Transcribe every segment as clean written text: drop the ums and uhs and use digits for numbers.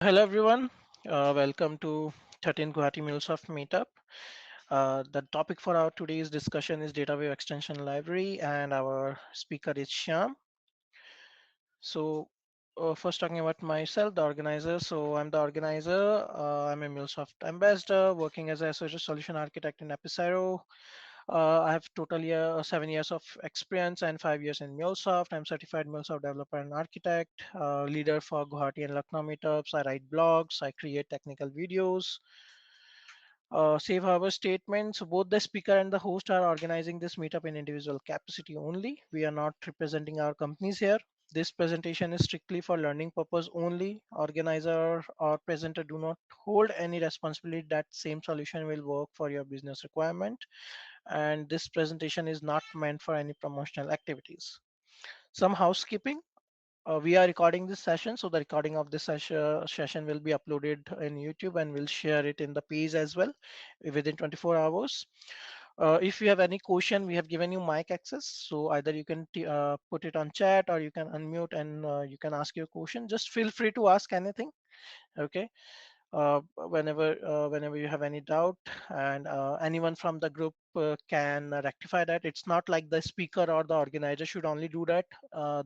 Hello everyone, welcome to 13 Guwahati MuleSoft Meetup. The topic for our today's discussion is DataWeave Extension Library, and our speaker is Shyam. So, first talking about myself, the organizer. So, I'm the organizer. I'm a MuleSoft ambassador, working as a associate solution architect in Epicero. I have totally 7 years of experience and 5 years in MuleSoft. I'm certified MuleSoft developer and architect, leader for Guwahati and Lucknow meetups. I write blogs, I create technical videos. Safe harbor statement. So both the speaker and the host are organizing this meetup in individual capacity only. We are not representing our companies here. This presentation is strictly for learning purpose only. Organizer or presenter do not hold any responsibility that same solution will work for your business requirement. And this presentation is not meant for any promotional activities. Some housekeeping. We are recording this session, so the recording of this session will be uploaded in YouTube, and we'll share it in the page as well within 24 hours. If you have any question, we have given you mic access, so either you can put it on chat or you can unmute and you can ask your question. Just feel free to ask anything. Okay, whenever you have any doubt, and anyone from the group can rectify that. It's not like the speaker or the organizer should only do that.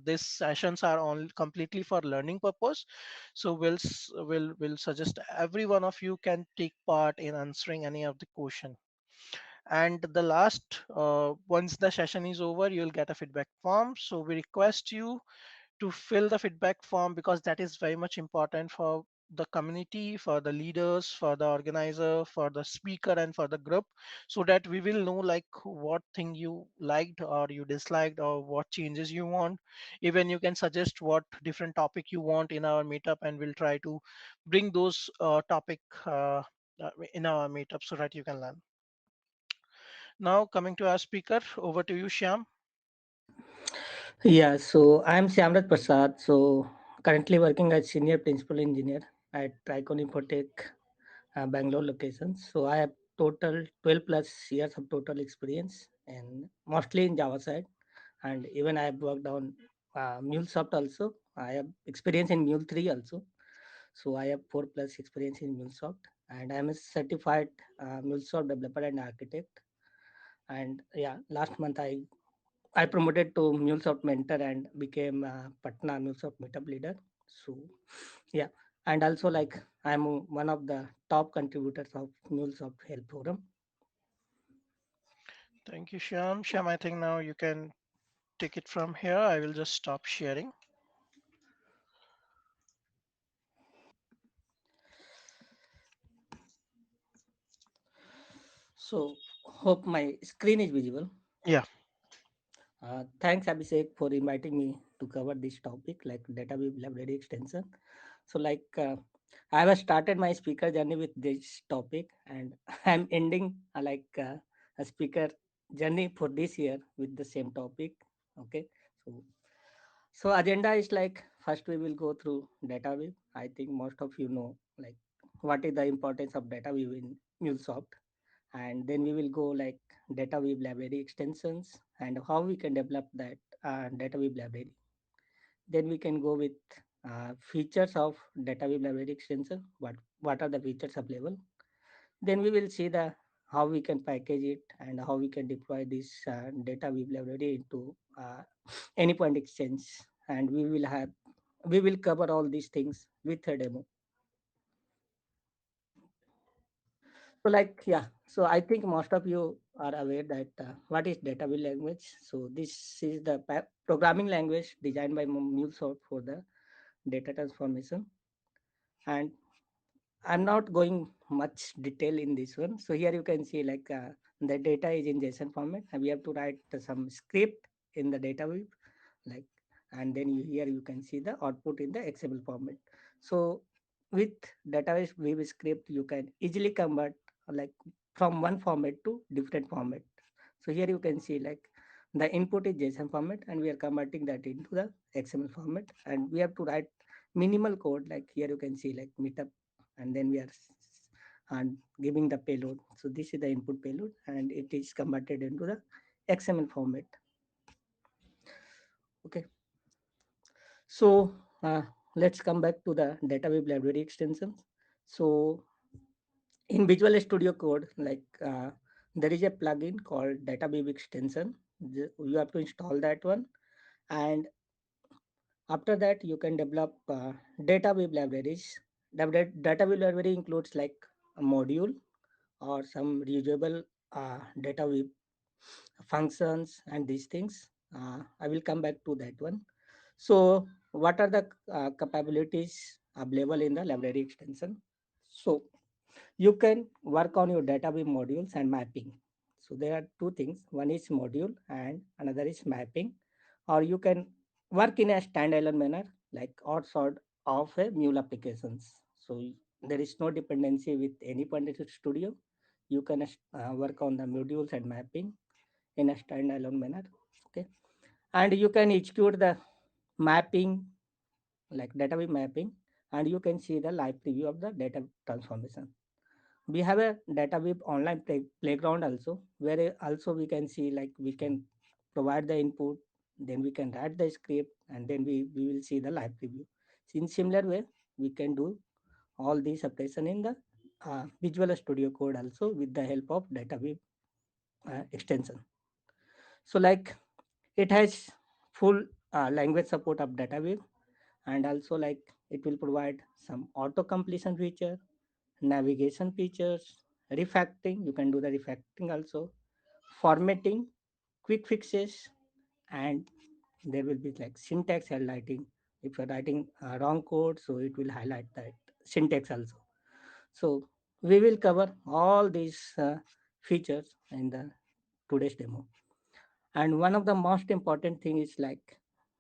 These sessions are only completely for learning purpose, so we'll suggest every one of you can take part in answering any of the question. And the last, once the session is over, you'll get a feedback form, so we request you to fill the feedback form, because that is very much important for the community, for the leaders, for the organizer, for the speaker, and for the group, so that we will know like what thing you liked or you disliked, or what changes you want. Even you can suggest what different topic you want in our meetup, and we'll try to bring those topic in our meetup so that you can learn. Now coming to our speaker, over to you, Shyam. Yeah, so I'm Shyamrat Prasad. So currently working as senior principal engineer at Tricon Infotech, Bangalore location. So I have total 12 plus years of total experience and mostly in Java side. And even I have worked on MuleSoft also. I have experience in Mule 3 also. So I have 4 plus experience in MuleSoft. And I'm a certified MuleSoft developer and architect. And yeah, last month I promoted to MuleSoft mentor and became Patna MuleSoft meetup leader. So yeah, and also like I'm one of the top contributors of MuleSoft Help Forum. Thank you, Shyam. I think now you can take it from here. I will just stop sharing. So hope my screen is visible. Yeah. Thanks Abhishek for inviting me to cover this topic like database library extension. So I have started my speaker journey with this topic and I'm ending a speaker journey for this year with the same topic. Okay, so agenda is like first we will go through DataWeave. I think most of you know like what is the importance of DataWeave in MuleSoft, and then we will go like DataWeave library extensions and how we can develop that DataWeave library. Then we can go with features of DataWeave library extension. What are the features available? Then we will see the how we can package it and how we can deploy this DataWeave library into any point exchange. And we will cover all these things with a demo. So so I think most of you are aware that what is DataWeave language. So this is the programming language designed by MuleSoft for the data transformation. And I'm not going much detail in this one. So here you can see the data is in JSON format and we have to write some script in the data view, like, and then here you can see the output in the XML format. So with database view script, you can easily convert like from one format to different format. So here you can see like the input is JSON format and we are converting that into the XML format and we have to write minimal code. Like here you can see like meetup and then we are and giving the payload. So this is the input payload and it is converted into the XML format. Okay. So let's come back to the DataWeave library extensions. So in Visual Studio Code, there is a plugin called DataWeave extension. You have to install that one, and after that you can develop DataWeave libraries. The DataWeave library includes like a module or some reusable DataWeave functions and these things. I will come back to that one. So, what are the capabilities available in the library extension? So, you can work on your database modules and mapping. So, there are two things: one is module and another is mapping, or you can work in a standalone manner, like or sort of a Mule applications. So, there is no dependency with any point studio. You can work on the modules and mapping in a standalone manner. Okay, and you can execute the mapping like database mapping, and you can see the live preview of the data transformation. We have a database online playground also, where also we can see like we can provide the input, then we can write the script, and then we will see the live preview. So in similar way, we can do all these operation in the Visual Studio Code also with the help of database extension. So like it has full language support of database, and also like it will provide some auto completion feature, navigation features, refactoring. You can do the refactoring also, formatting, quick fixes, and there will be like syntax highlighting. If you're writing wrong code, so it will highlight that syntax also. So we will cover all these features in the today's demo. And one of the most important thing is like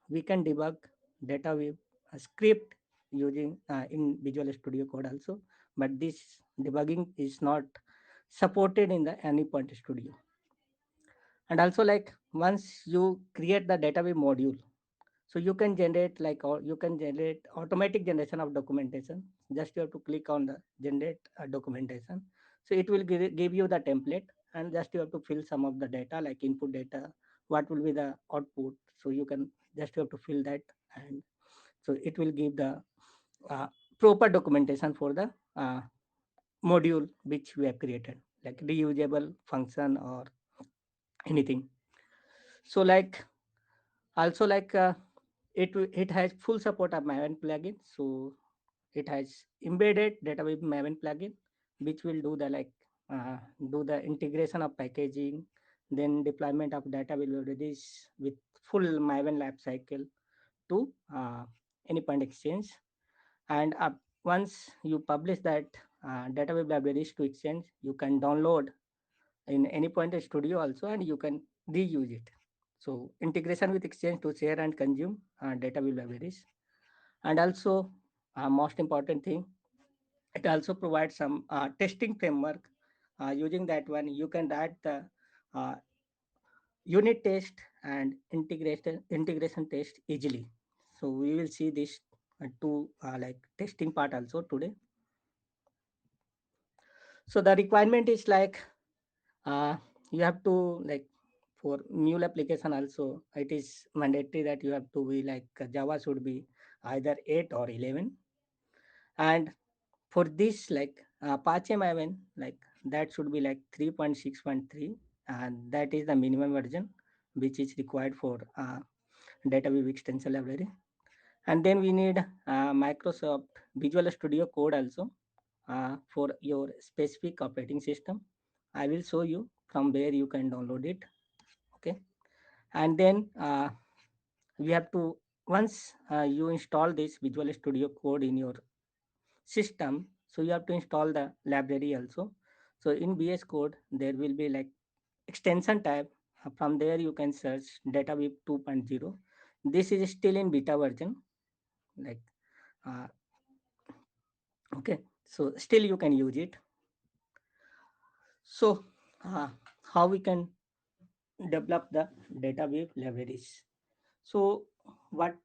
we can debug data with a script using in Visual Studio Code also, but this debugging is not supported in the Anypoint Studio. And also like once you create the database module, so you can generate like or you can generate automatic generation of documentation. Just you have to click on the generate documentation. So it will give you the template, and just you have to fill some of the data like input data, what will be the output. So you can just you have to fill that, and so it will give the uh, proper documentation for the module which we have created, like reusable function or anything. So like also like it has full support of Maven plugin. So it has embedded database Maven plugin, which will do the like do the integration of packaging, then deployment of database libraries with full Maven life cycle to any point exchange. And once you publish that database libraries to exchange, you can download in any point studio also, and you can reuse it. So integration with exchange to share and consume data libraries. And also most important thing, it also provides some testing framework. Using that one you can write the uh, unit test and integration test easily. So we will see this two like testing part also today. So the requirement is like uh, you have to like for Mule application also it is mandatory that you have to be like Java should be either 8 or 11. And for this like Apache Maven, like that should be like 3.6.3, and that is the minimum version which is required for database extension library. And then we need Microsoft Visual Studio Code also for your specific operating system. I will show you from where you can download it. Okay, and then we have to once you install this Visual Studio Code in your system, so you have to install the library also. So in VS Code there will be like extension tab. From there you can search DataWeave 2.0. This is still in beta version, like uh, okay, so still you can use it. So uh, how we can develop the DataWeave libraries? So what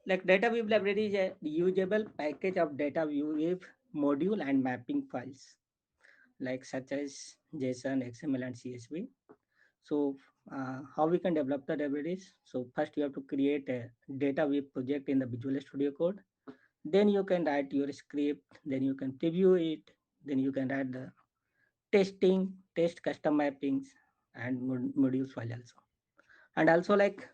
like DataWeave library is a usable package of DataWeave module and mapping files like such as JSON, XML, and CSV. So how we can develop the libraries? So first you have to create a DataWeave project in the Visual Studio Code. Then you can write your script, then you can preview it, then you can write the testing, test custom mappings, and modules file also. And also, like,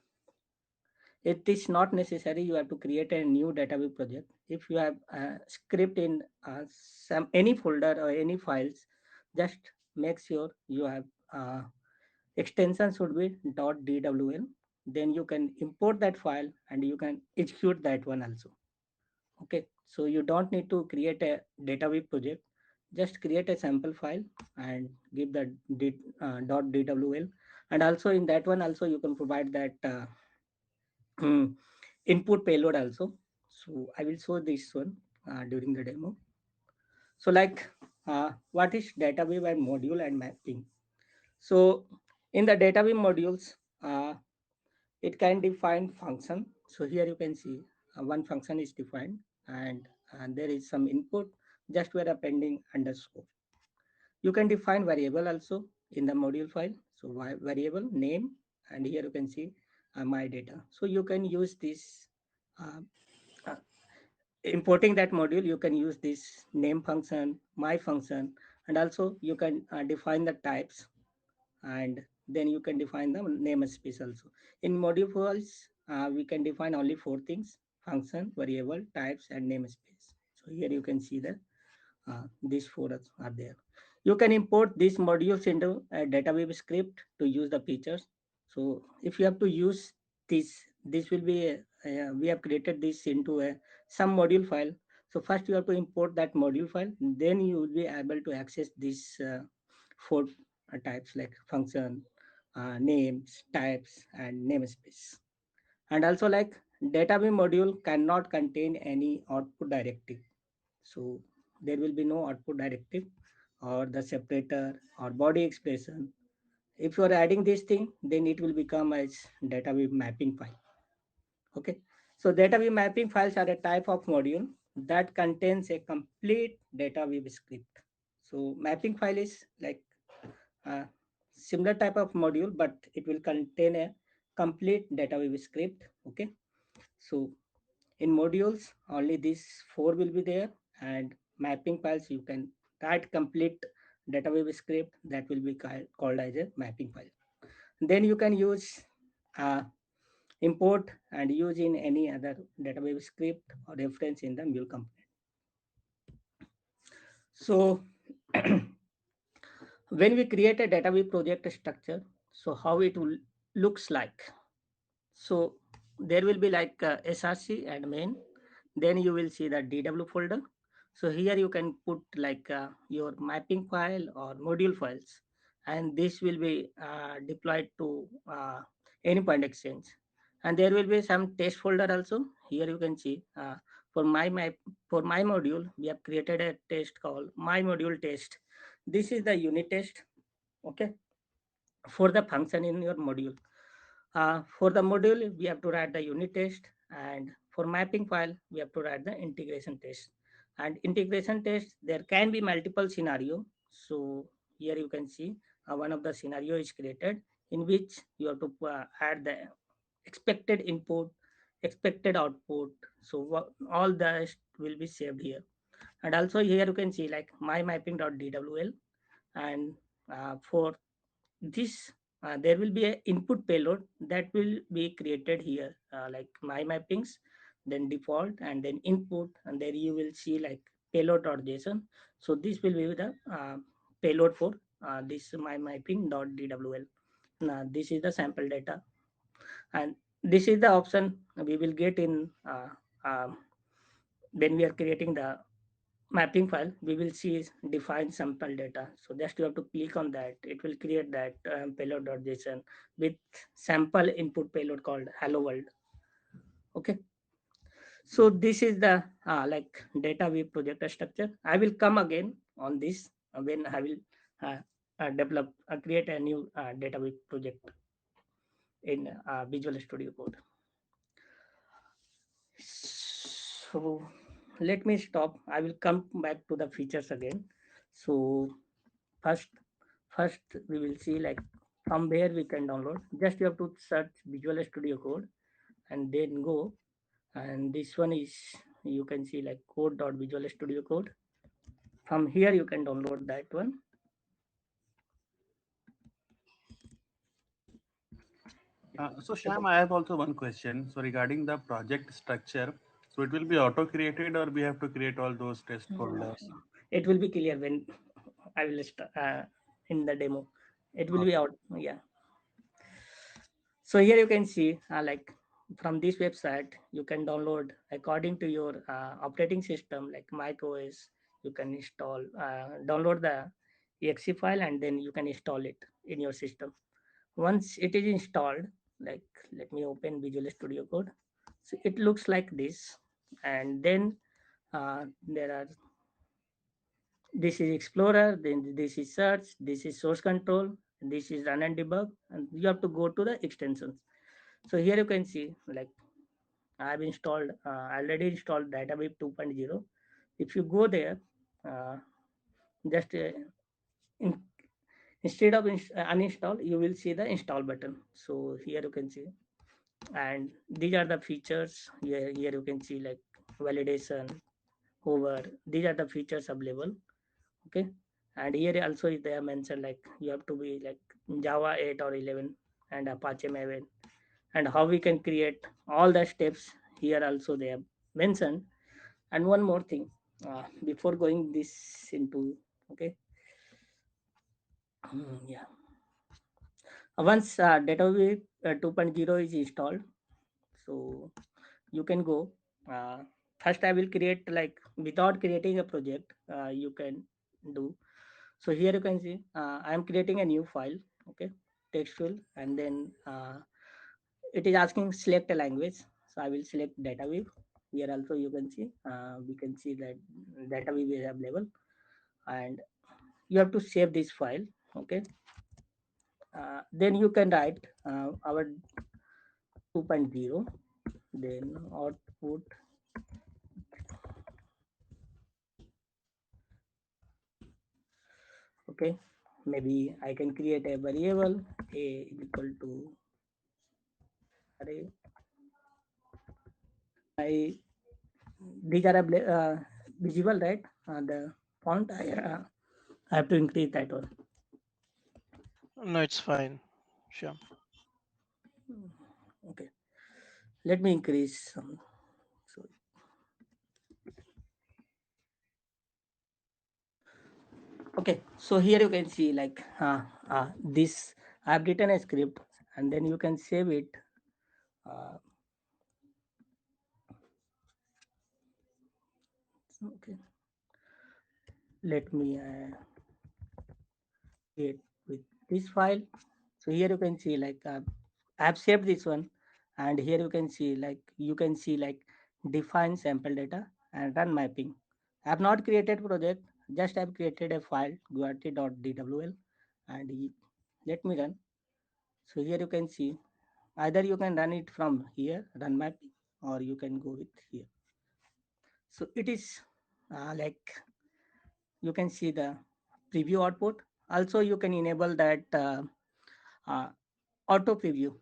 it is not necessary you have to create a new database project. If you have a script in some any folder or any files, just make sure you have extension should be .dwl. Then you can import that file and you can execute that one also. Okay, so you don't need to create a database project. Just create a sample file and give the .dwl. And also in that one also you can provide that input payload also. So I will show this one during the demo. So, like, what is database and module and mapping? So in the database modules, it can define function. So here you can see one function is defined, and there is some input, just where appending underscore. You can define variable also in the module file. So variable name, and here you can see my data. So you can use this uh, uh, importing that module. You can use this name function, my function, and also you can define the types, and then you can define the namespace also. In module files, we can define only four things: function, variable, types, and namespace. So here you can see that these four are there. You can import these modules into a database script to use the features. So if you have to use this will be we have created this into a some module file. So first you have to import that module file, then you will be able to access these four types like function, names, types, and namespace. And also, like, database module cannot contain any output directive. So there will be no output directive or the separator or body expression. If you are adding this thing, then it will become as database mapping file. Okay. So database mapping files are a type of module that contains a complete database script. So mapping file is like a similar type of module, but it will contain a complete database script. Okay. So in modules, only these four will be there, and mapping files you can write complete database script that will be called as a mapping file. Then you can use uh, import and use in any other database script or reference in the Mule component. So when we create a database project structure, so how it will looks like. So there will be like src and main. Then you will see the dw folder. So here you can put like your mapping file or module files, and this will be deployed to endpoint exchange. And there will be some test folder also. Here you can see for for my module we have created a test called my module test. This is the unit test. Okay, for the function in your module. For the module, we have to write the unit test, and for mapping file, we have to write the integration test. And integration test, there can be multiple scenario. So here you can see one of the scenario is created in which you have to add the expected input, expected output. So all the will be saved here. And also here you can see like my mapping.dwl, and for this there will be a input payload that will be created here like my mappings, then default, and then input, and there you will see like payload.json. So this will be the payload for this my mapping.dwl. Now this is the sample data, and this is the option we will get in um, when we are creating the mapping file. We will see is define sample data. So just you have to click on that, it will create that payload.json with sample input payload called hello world. Okay, so this is the like data weave project structure. I will come again on this when I will uh, develop create a new data weave project in visual studio code. So let me stop, I will come back to the features again. So first first we will see like from where we can download. Just you have to search visual studio code and then go, and this one is you can see like code.visual studio code. From here you can download that one. So Sham, I have also one question. So regarding the project structure, so it will be auto created or we have to create all those test folders? It will be clear when I will in the demo. It will be out. Yeah. So here you can see like from this website you can download according to your operating system like Mac OS. You can install download the exe file and then you can install it in your system. Once it is installed, like let me open Visual Studio Code. So it looks like this, and then there are this is Explorer, then this is Search, this is Source Control, this is Run and Debug, and you have to go to the extensions. So here you can see like I have installed already installed DataWeave 2.0. If you go there, uh, just in, instead of uninstall, you will see the install button. So here you can see, and these are the features. Here you can see like validation, hover. These are the features available. Okay, and here also they have mentioned like you have to be like Java 8 or 11 and Apache Maven, and how we can create all the steps here also they have mentioned. And one more thing before going this into, okay. Yeah, once DataWeave 2.0 is installed, so you can go uh, first I will create like without creating a project you can do. So here you can see I am creating a new file. Okay, textual, and then it is asking select a language, so I will select DataWeave. Here also you can see we can see that DataWeave is available, and you have to save this file. Okay, then you can write our 2.0, then output. Okay, maybe I can create a variable a is equal to array. I These are visible, right? The font I have to increase that one. No, it's fine. Sure. Okay, let me increase some. So okay, so here you can see like this. I have written a script, and then you can save it. Uh, okay, let me create with this file. So here you can see like I have saved this one, and here you can see like define sample data and run mapping. I have not created project, just I have created a file guwahati.dwl, and let me run. So here you can see either you can run it from here run mapping, or you can go with here. So it is like you can see the preview output. Also you can enable that uh, auto preview.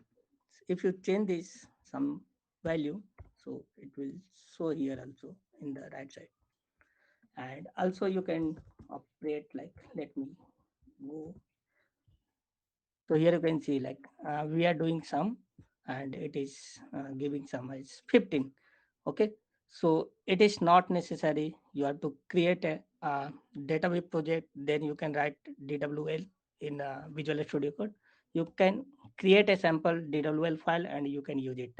If you change this some value, so it will show here also in the right side. And also you can operate like let me go. So here you can see like we are doing some, and it is giving some as 15. Okay, so it is not necessary you have to create a database project then you can write DWL in Visual Studio Code. You can create a sample DWL file and you can use it.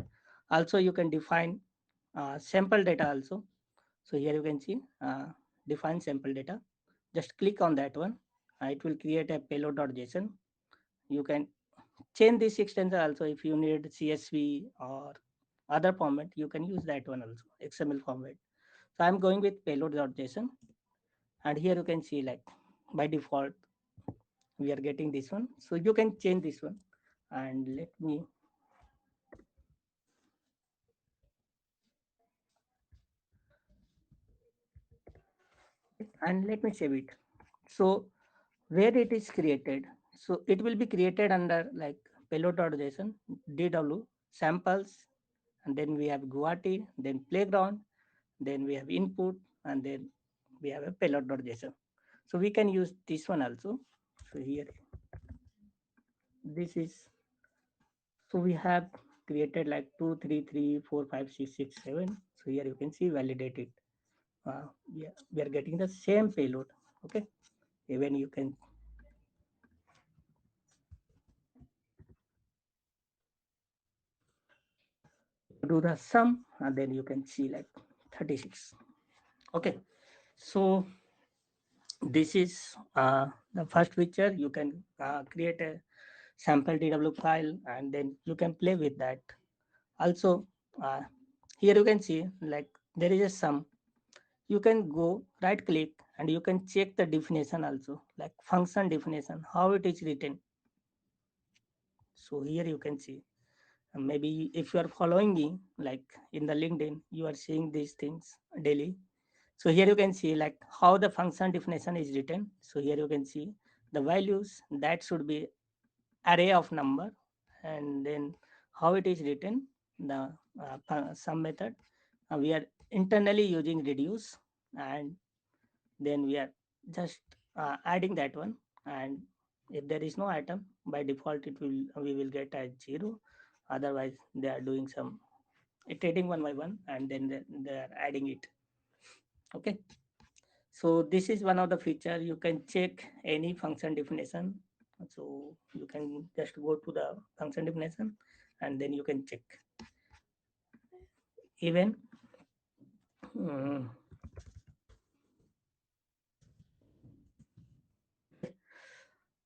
Also you can define sample data also. So here you can see define sample data. Just click on that one. It will create a payload.json. You can change this extension also. If you need CSV or other format, you can use that one also, XML format. So I'm going with payload.json, and here you can see like by default we are getting this one. So you can change this one, and let me save it. So where it is created, so it will be created under like payload.json, DW samples, and then we have Guwahati, then playground, then we have input, and then we have a payload.json. So we can use this one also. So here, this is, so we have created like 2 3 3 4 5 6 6 7. So here you can see validate it. We are getting the same payload. Okay, even you can do the sum, and then you can see like 36. Okay, so this is the first feature. You can create a sample DW file, and then you can play with that. Also, uh, here you can see like there is a sum. You can go right click and you can check the definition also, like function definition, how it is written. So here you can see, maybe if you are following me like in the LinkedIn, you are seeing these things daily. So here you can see like how the function definition is written. So here you can see the values that should be array of number, and then how it is written, the sum method. We are internally using reduce, and then we are just adding that one. And if there is no item, by default it will, we will get as 0. Otherwise they are doing some iterating one by one, and then they are adding it. Okay, so this is one of the feature. You can check any function definition. So you can just go to the function definition, and then you can check. Even mm,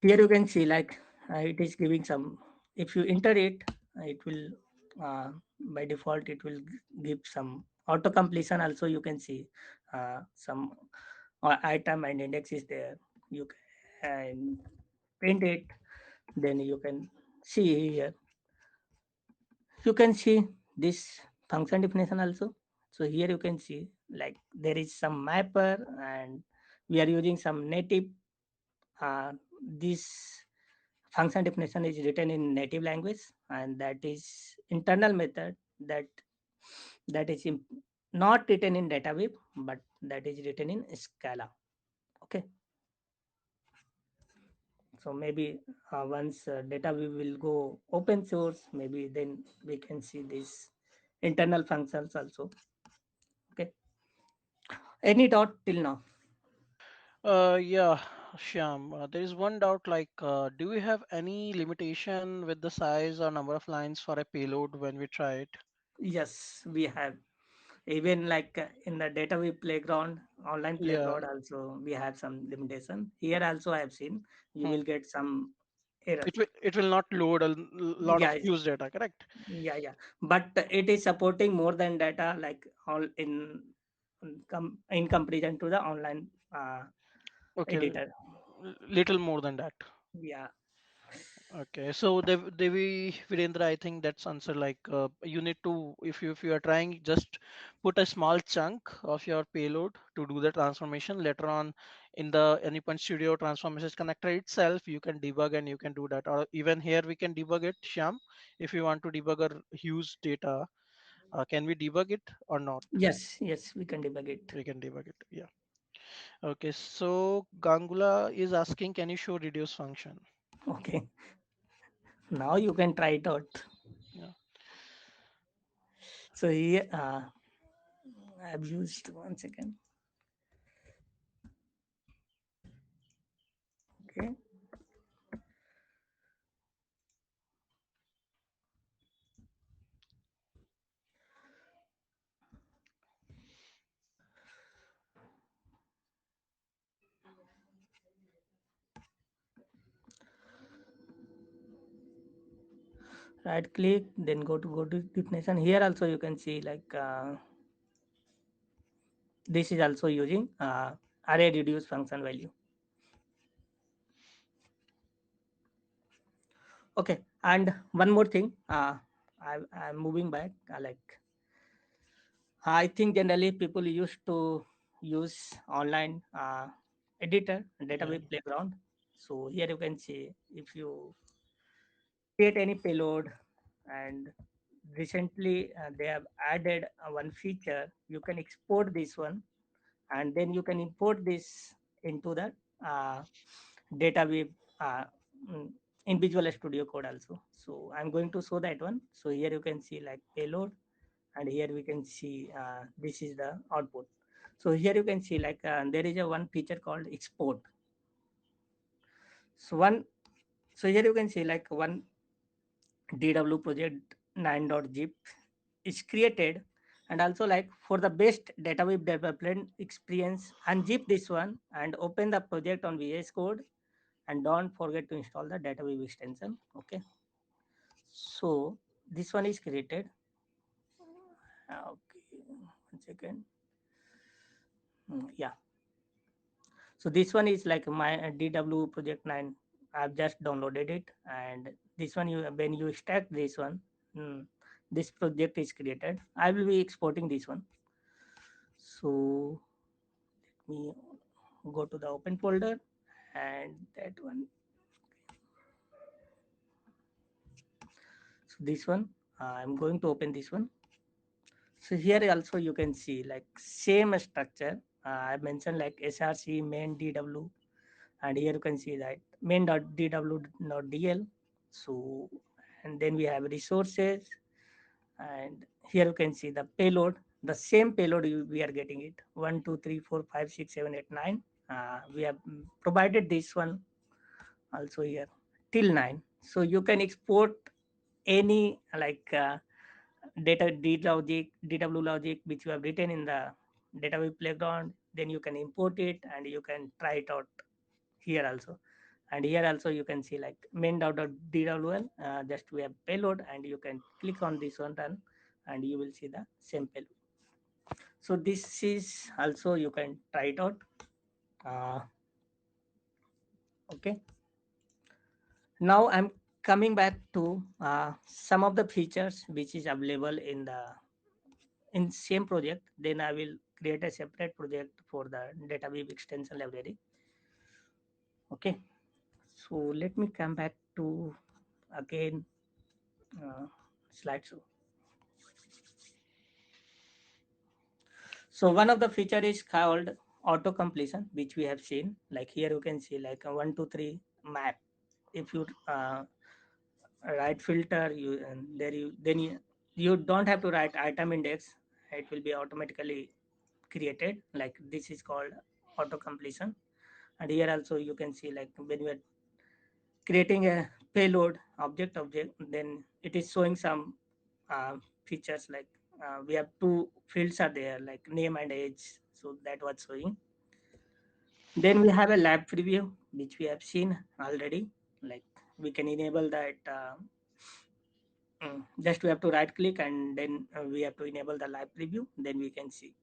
here you can see like it is giving some, if you enter it, it will by default it will give some auto completion. Also you can see some item and index is there. You can print it, then you can see here, you can see this function definition also. So here you can see like there is some mapper, and we are using some native, uh, this function definition is written in native language, and that is internal method that is not written in DataWeave, but that is written in Scala. Okay, so maybe once DataWeave will go open source, maybe then we can see these internal functions also. Okay, any doubt till now? Yeah, Shyam, there is one doubt like, do we have any limitation with the size or number of lines for a payload when we try it? Yes, we have. Even like in the DataWeave playground, online Yeah, playground also, we have some limitation. Here also I have seen you hmm. will get some error. It will not load a lot of Yeah, use data, correct? yeah. But it is supporting more than data, like all in comparison to the online Okay, editor. little more than that. Yeah. Okay, so Devi Virendra, I think that's answer like, you need to, if you are trying, just put a small chunk of your payload to do the transformation. Later on, in the Anypoint Studio transformations connector itself, you can debug and you can do that. Or even here we can debug it, Shyam. If you want to debug a huge data, can we debug it or not? Yes, we can debug it. We can debug it. Yeah. Okay. So Gangula is asking, can you show reduce function? Okay, now you can try it out. Yeah. So here I've used, one second. Okay, right click, then go to definition. Here also you can see like this is also using array reduce function value. Okay, and one more thing, I'm moving back, like I think generally people used to use online editor, Yeah. database playground. So here you can see if you create any payload, and recently they have added one feature. You can export this one, and then you can import this into the uh, DataWeave uh, mm, in Visual Studio Code also. So I'm going to show that one. So here you can see like payload, and here we can see this is the output. So here you can see like there is a one feature called export. So one, so here you can see like one DW project 9.zip is created, and also like for the best database development experience, unzip this one and open the project on VS Code, and don't forget to install the database extension. Okay, so this one is created. Okay, 1 second. Yeah, so this one is like my DW project 9. I've just downloaded it, and this one, you when you stack this one, this project is created. I will be exporting this one. So let me go to the open folder, and that one. So this one, I'm going to open this one. So here also you can see like same structure. I mentioned like src main dw, and here you can see that main.dw.dl. So, and then we have resources, and here you can see the payload, the same payload we are getting it 1 2 3 4 5 6 7 8 9. We have provided this one also here till 9. So you can export any like data d logic dw logic which you have written in the database playground, then you can import it and you can try it out here also. And here also you can see like main.dwl, just we have payload, and you can click on this one run, and you will see the same payload. So this is also you can try it out. uh, okay, now I'm coming back to some of the features which is available in same project. Then I will create a separate project for the database extension library. Okay, so let me come back to again uh, slideshow. So one of the feature is called auto completion, which we have seen. Like here you can see like a 1 2 3 map. If you write filter, you and there you then you don't have to write item index. It will be automatically created. Like this is called auto completion. And here also you can see like when you are creating a payload object, then it is showing some features like we have two fields are there like name and age, so that was showing. Then we have a lab preview which we have seen already. Like we can enable that, just we have to right click, and then we have to enable the live preview, then we can see.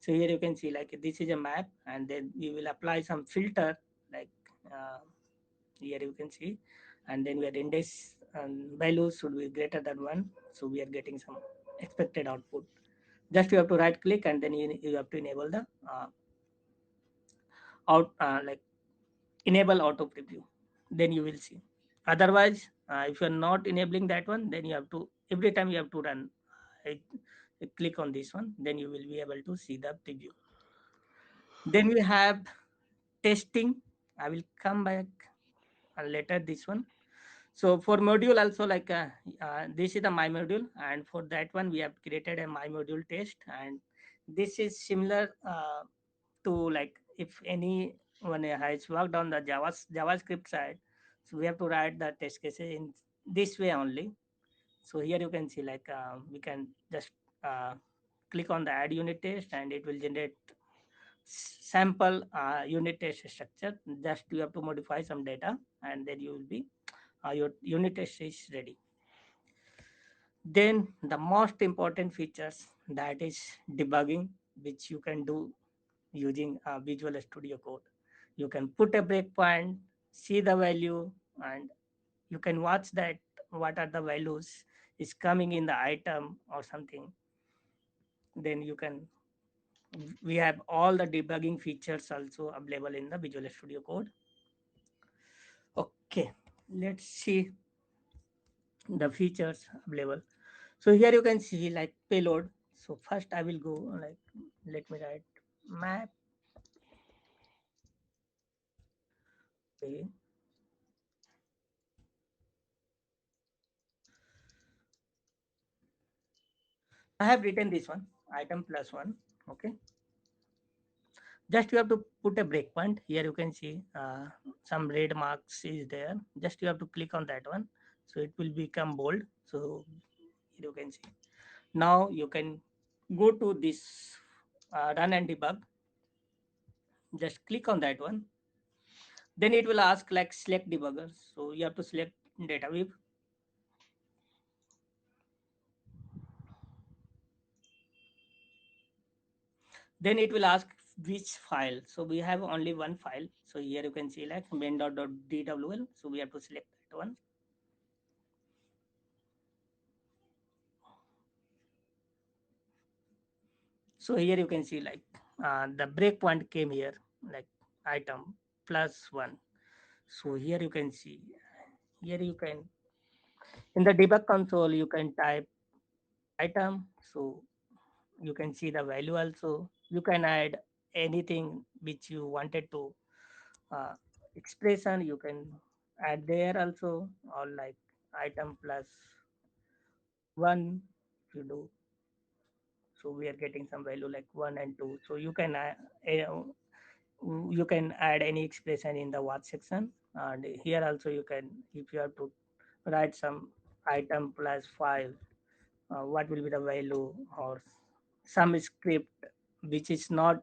So here you can see like this is a map, and then we will apply some filter like uh, here you can see, and then we are index values should be greater than 1, so we are getting some expected output. Just you have to right click, and then you have to enable the out like enable auto preview, then you will see. Otherwise if you are not enabling that one, then you have to every time you have to run click on this one, then you will be able to see the preview. Then we have testing. I will come back later this one. So for module also like this is the my module, and for that one we have created a my module test, and this is similar to like if anyone has worked on the javascript side, so we have to write the test cases in this way only. So here you can see like we can just uh, click on the add unit test, and it will generate sample unit test structure. Just you have to modify some data, and then you will be your unit test is ready. Then the most important features, that is debugging, which you can do using Visual Studio Code. You can put a breakpoint, see the value, and you can watch that what are the values is coming in the item or something. Then you can, we have all the debugging features also available in the Visual Studio Code. Okay, let's see the features available. So here you can see like payload. So first I will go like, let me write map pay. I have written this one item plus one. Okay, just you have to put a breakpoint. Here you can see some red marks is there. Just you have to click on that one, so it will become bold. So here you can see. Now you can go to this run and debug. Just click on that one. Then it will ask like select debugger. So you have to select DataWeave. Then it will ask which file. So we have only one file. So here you can see like main.dwl. So we have to select that one. So here you can see like the breakpoint came here like item plus one. So here you can see, here you can, in the debug console you can type item. So you can see the value also. You can add anything which you wanted to uh, expression you can add there also, or like item plus one if you do. So we are getting some value like one and two. So you can you can add any expression in the what section. And here also you can, if you have to write some item plus five, what will be the value, or some script which is not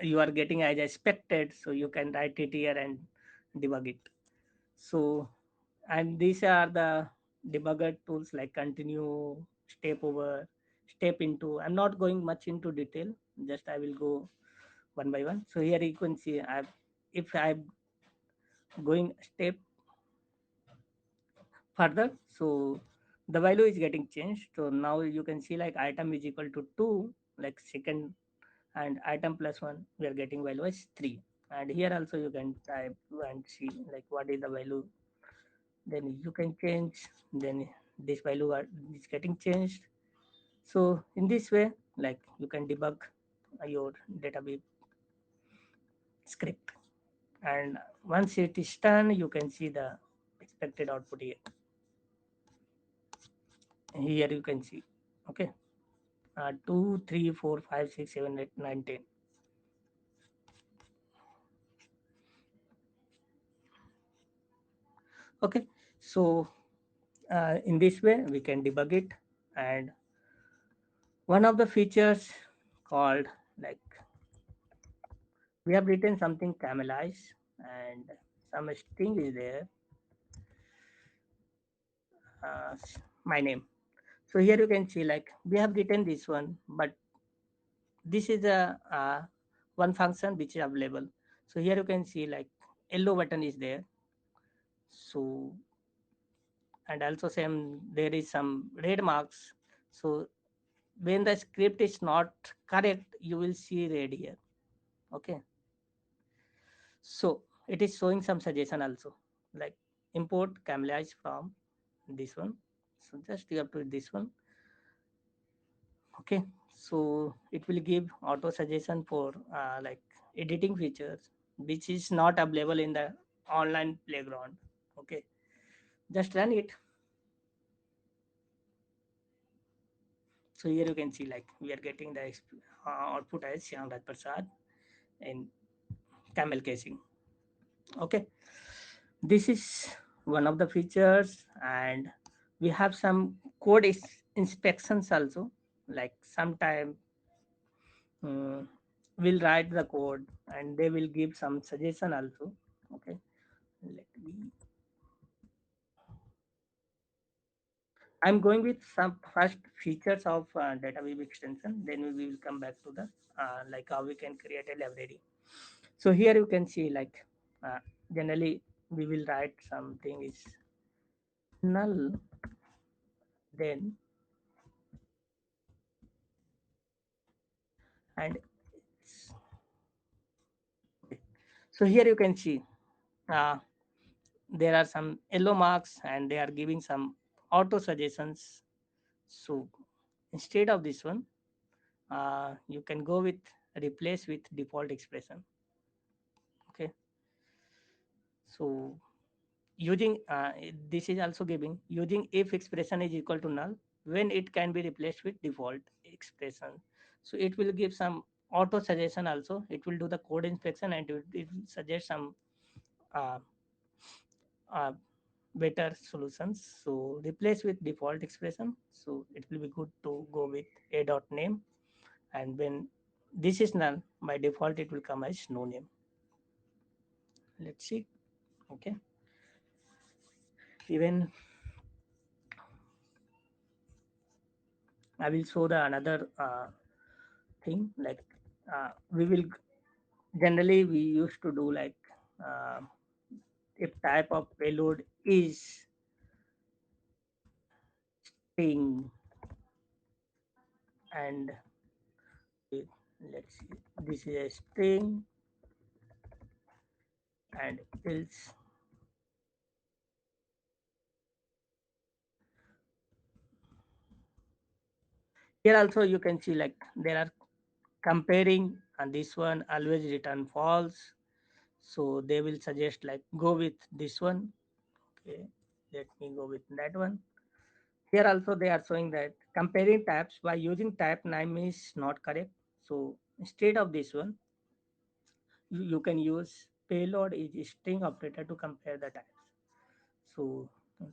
you are getting as expected, so you can write it here and debug it. So, and these are the debugger tools like continue, step over, step into. I'm not going much into detail, just I will go one by one. So here you can see if I'm going step further, so the value is getting changed. So now you can see like item is equal to 2, like second, and item plus 1 we are getting value as 3. And here also you can type and see like what is the value, then you can change, then this value is getting changed. So in this way like you can debug your database script, and once it is done you can see the expected output here. Here you can see, okay, 2 3 4 5 6 7 8 9 10. Okay, so in this way we can debug it. And one of the features called like, we have written something camelize and some string is there, uh, my name. So here you can see like we have written this one, but this is a one function which is available. So here you can see like yellow button is there. So, and also same there is some red marks. So when the script is not correct you will see red here. Okay, so it is showing some suggestion also like import camelize from this one. So just you have to this one. Okay, so it will give auto suggestion for like editing features which is not available in the online playground. Okay, just run it. So here you can see like we are getting the output as Shyam Raj Prasad in camel casing. Okay, this is one of the features. And we have some code inspections also, like sometime we'll write the code and they will give some suggestion also. Okay, let me, I'm going with some first features of DataWeave extension, then we will come back to the like how we can create a library. So here you can see like generally we will write something is null, then and so here you can see uh, there are some yellow marks and they are giving some auto suggestions. So instead of this one, you can go with replace with default expression. Okay, so using this is also giving using if expression is equal to null when it can be replaced with default expression. So it will give some auto suggestion also. It will do the code inspection and it will suggest some uh, uh, better solutions. So replace with default expression. So it will be good to go with a dot name, and when this is null, by default it will come as no name. Let's see. Okay. Even I will show the another thing like we will generally we used to do like uh, if type of payload is string and let's see, this is a string and else. Here also you can see like there are comparing, and this one always return false, so they will suggest like go with this one. Okay, let me go with that one. Here also they are showing that comparing types by using type name is not correct. So instead of this one, you can use payload is string operator to compare the types. So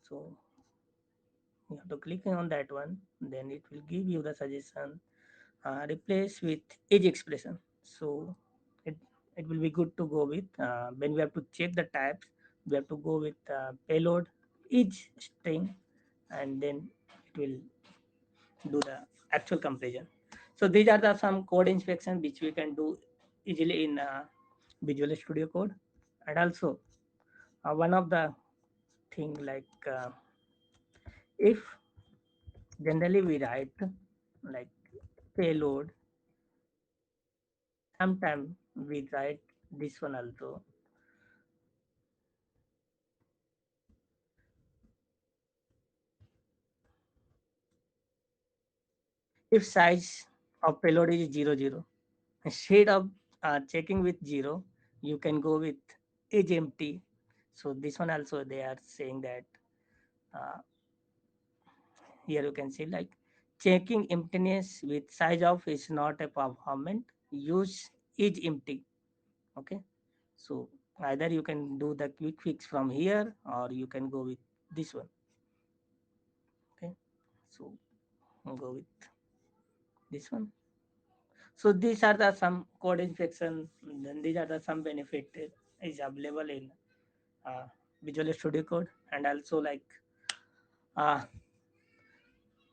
so you have to click on that one, then it will give you the suggestion replace with age expression. So it it will be good to go with when we have to check the types, we have to go with payload each string, and then it will do the actual comparison. So these are the some code inspection which we can do easily in Visual Studio Code. And also one of the thing like if generally we write like payload, sometime we write this one also. If size of payload is 0, 0, instead of checking with 0, you can go with age empty. So this one also they are saying that uh, here you can see like checking emptiness with size of is not a performant. Use is empty. Okay, so either you can do the quick fix from here or you can go with this one. Okay, so go with this one. So these are the some code inspection. Then these are the some benefit is available in uh, Visual Studio Code. And also like uh,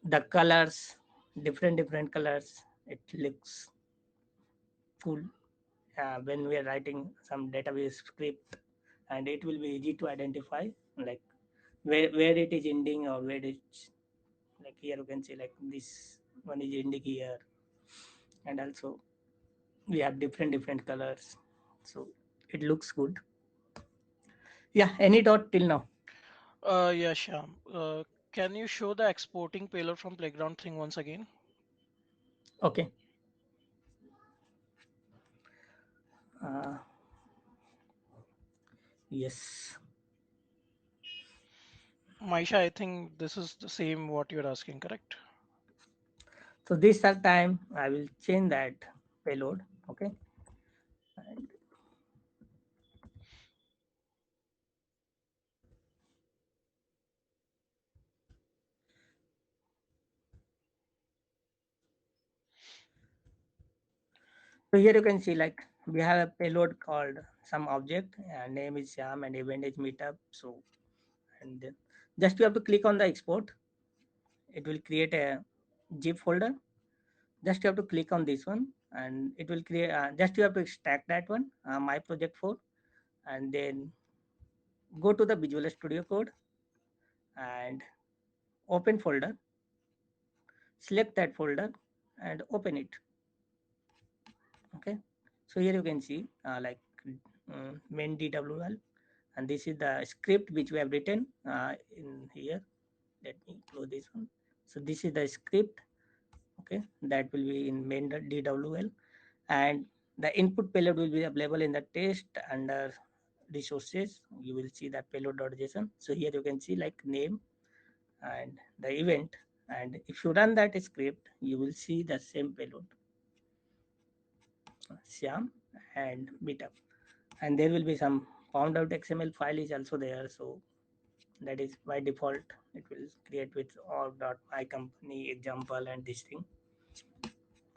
the colors, different colors. It looks cool when we are writing some database script, and it will be easy to identify like where it is ending or where it's like here you can see like this one is ending here, and also we have different colors, so it looks good. Yeah, any dot till now. Yeah, Shyam. Can you show the exporting payload from playground thing once again? Okay. uh, yes, Maisha, I think this is the same what you're asking, correct? so this are time I will change that payload. Okay, and so here you can see like we have a payload called some object and name is Sham and event is Meetup. So and then just you have to click on the export, it will create a zip folder. Just you have to click on this one and it will create just you have to extract that one, my project 4, and then go to the Visual Studio Code and open folder, select that folder and open it. Okay, so here you can see main DWL, and this is the script which we have written in here. Let me close this one. So this is the script, okay, that will be in main DWL, and the input payload will be available in the test under resources. You will see that payload.json. So here you can see like name and the event, and if you run that script, you will see the same payload, Syam and Meetup, and there will be some found out XML file is also there. So that is by default it will create with my company example and this thing.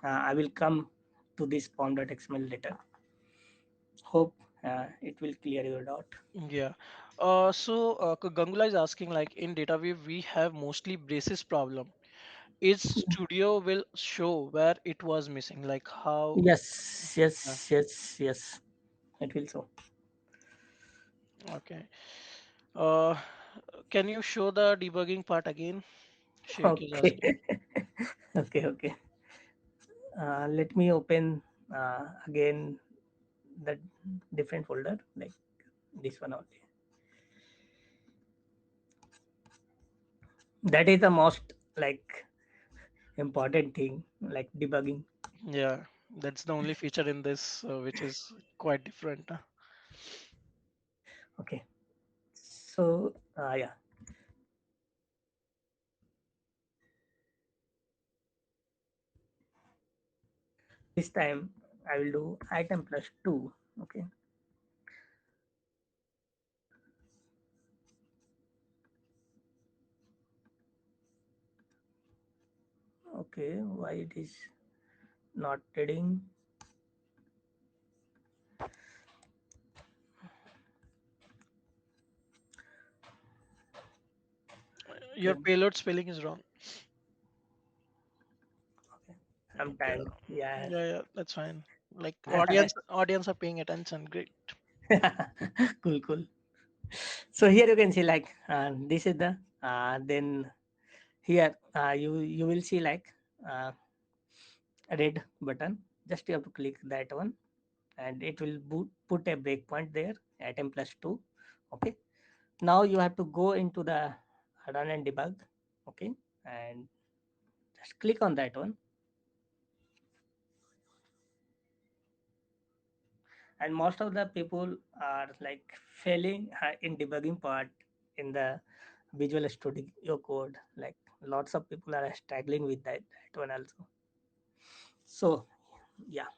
I will come to this form.xml later. Hope it will clear your doubt. Yeah. Gangula is asking like in DataWeave we have mostly braces problem. Is Studio will show where it was missing, like how? Yes, Yeah. yes, yes, yes. It will so. Okay. Uh, can you show the debugging part again? Sheikh is Okay. asking. Okay, okay. Let me open again the different folder like this one only. That is the most like important thing, like debugging. Yeah, that's the only feature in this which is quite different. Okay. So yeah, this time I will do item plus 2. Okay. Okay. Why it is not reading? Your Okay. payload spelling is wrong. Okay. Yeah, Sometime. Yeah. yeah, yeah, that's fine. Like audience are paying attention. Great. Cool, cool. So here you can see like this is the then here you will see like uh, a red button. Just you have to click that one, and it will put a breakpoint there at m plus 2. Okay, now you have to go into the run and debug. Okay, and just click on that one, and most of the people are like failing in debugging part in the Visual Studio Code. Like lots of people are struggling with that one also. So yeah,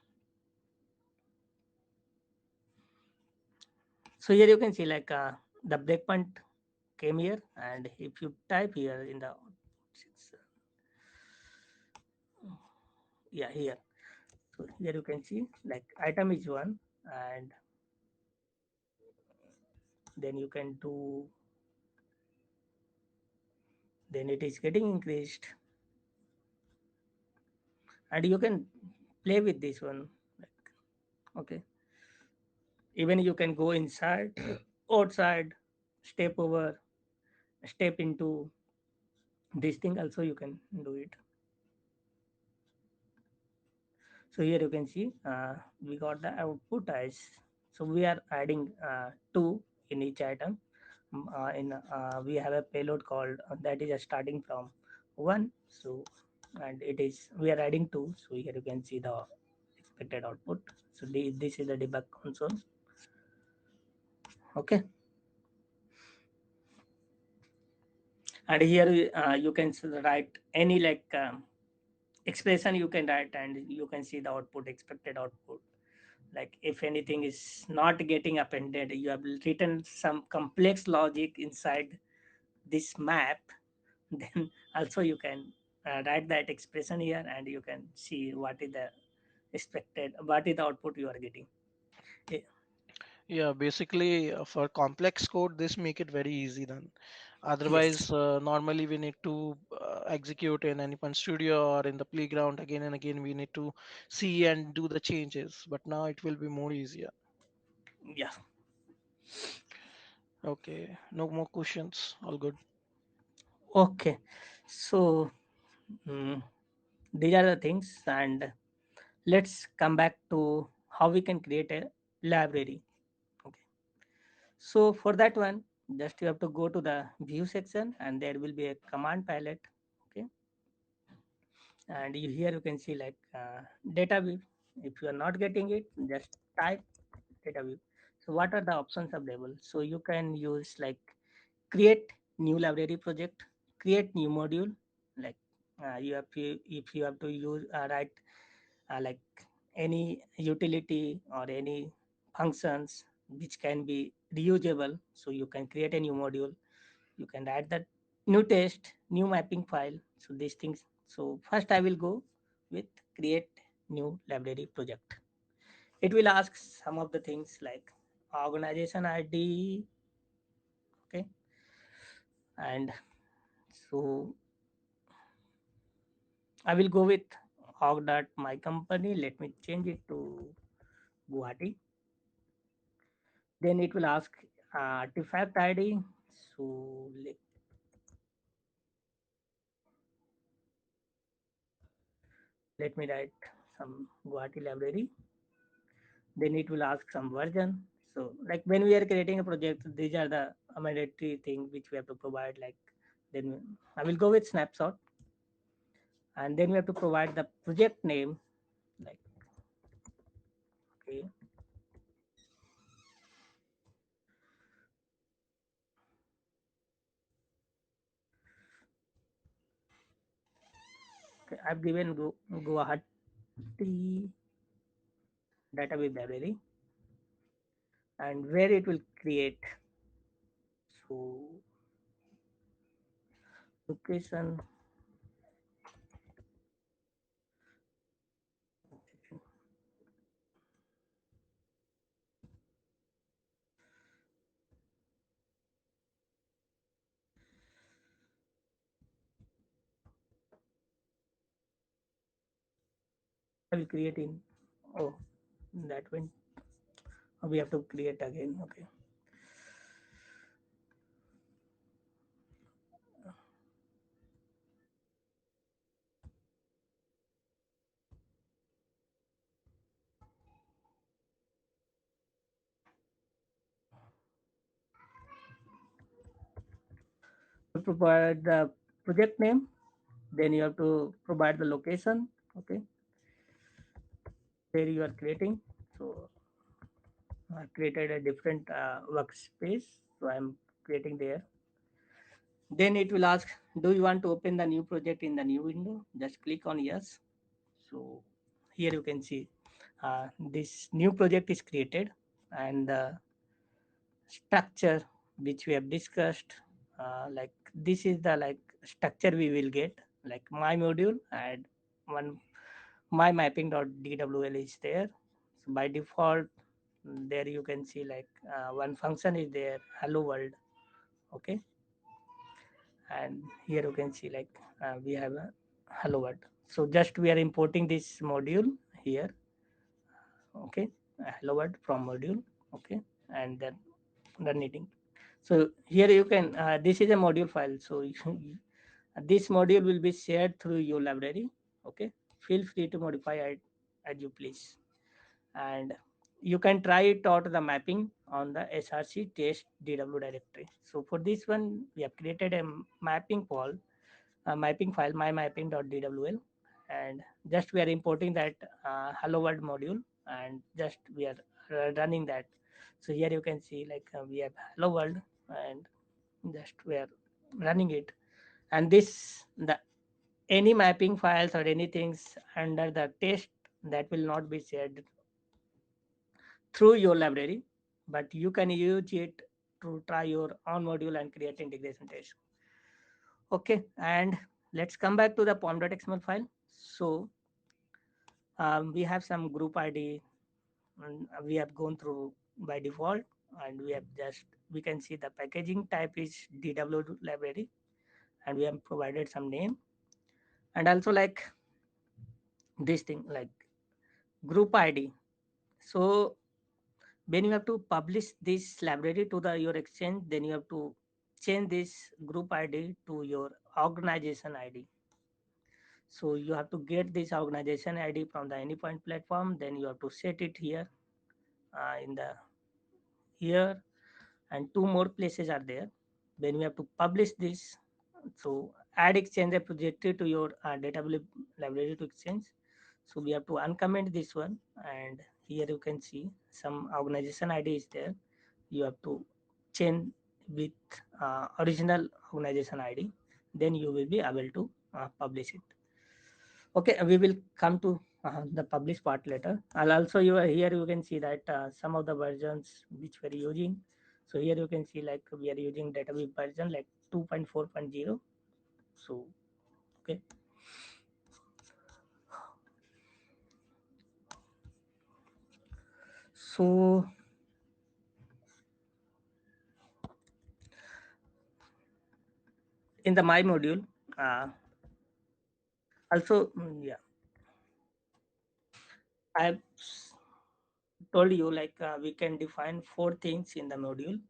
so here you can see like the breakpoint came here, and if you type here in the yeah, here, so here you can see like item is one, and then you can do, then it is getting increased, and you can play with this one. Like, okay, even you can go inside, outside, step over, step into this thing also you can do it. So here you can see we got the output as, so we are adding two in each item. In We have a payload called that is starting from one. So and it is, we are adding two. So here you can see the expected output. So this is the debug console. Okay, and here you can write any like expression you can write, and you can see the output, expected output. Like if anything is not getting appended, you have written some complex logic inside this map, then also you can write that expression here, and you can see what is the expected, what is the output you are getting. Eh, Yeah, basically for complex code, this make it very easy then. yes, Otherwise, normally we need to execute in Anyone Studio or in the playground again and again. We need to see and do the changes. But now it will be more easier. yeah. Okay, no more questions. All good. Okay, so mm, these are the things, and let's come back to how we can create a library. Okay, so for that one, just you have to go to the view section, and there will be a command palette. Okay, and here you can see like DataWeave. If you are not getting it, just type DataWeave. So what are the options available? So you can use like create new library project, create new module, like you have to, if you have to use write like any utility or any functions which can be reusable, so you can create a new module, you can add that new test, new mapping file, so these things. So first I will go with create new library project. It will ask some of the things like organization ID. Okay, and so I will go with my company. Let me change it to Guwahati. Then it will ask artifact ID. So let me write some Guwahati library. Then it will ask some version. So like when we are creating a project, these are the mandatory things which we have to provide. Like then I will go with snapshot, and then we have to provide the project name. Like okay, okay I've given Guwahati database library, and where it will create. So location I will create in. Oh, that went. We have to create again. Okay. You provide the project name, then you have to provide the location. Okay, where you are creating. So I created a different workspace, so I'm creating there. Then it will ask, do you want to open the new project in the new window? Just click on yes. So here you can see this new project is created, and the structure which we have discussed, like this is the like structure we will get, like my module and one my mapping.dwl is there. So by default, there you can see like one function is there, hello world. Okay, and here you can see like we have a hello world. So just we are importing this module here. Okay, hello world from module. Okay, and then the knitting. So here you can this is a module file, so this module will be shared through your library. Okay, feel free to modify it as you please, and you can try it out the mapping on the src test dw directory. So for this one we have created a mapping file, mapping file my mapping.dwl, and just we are importing that hello world module, and just we are running that. So here you can see like we have hello world, and just we are running it, and this the any mapping files or anything under the test that will not be shared through your library, but you can use it to try your own module and create integration test. Okay, and let's come back to the pom.xml file. So we have some group ID, and we have gone through by default, and we have just we can see the packaging type is dw library, and we have provided some name, and also like this thing like group ID. So when you have to publish this library to the your exchange, then you have to change this group ID to your organization ID. So you have to get this organization ID from the anypoint platform, then you have to set it here in the here, and two more places are there. Then we have to publish this. So add exchange repository to your database library to exchange. So we have to uncomment this one, and here you can see some organization ID is there. You have to change with original organization ID, then you will be able to publish it. Okay, we will come to the publish part later. I'll also here you can see that some of the versions which we're using. So here you can see like we are using DataWeave version like 2.4.0. So okay, so in the my module, uh, also yeah, I've told you like we can define four things in the module.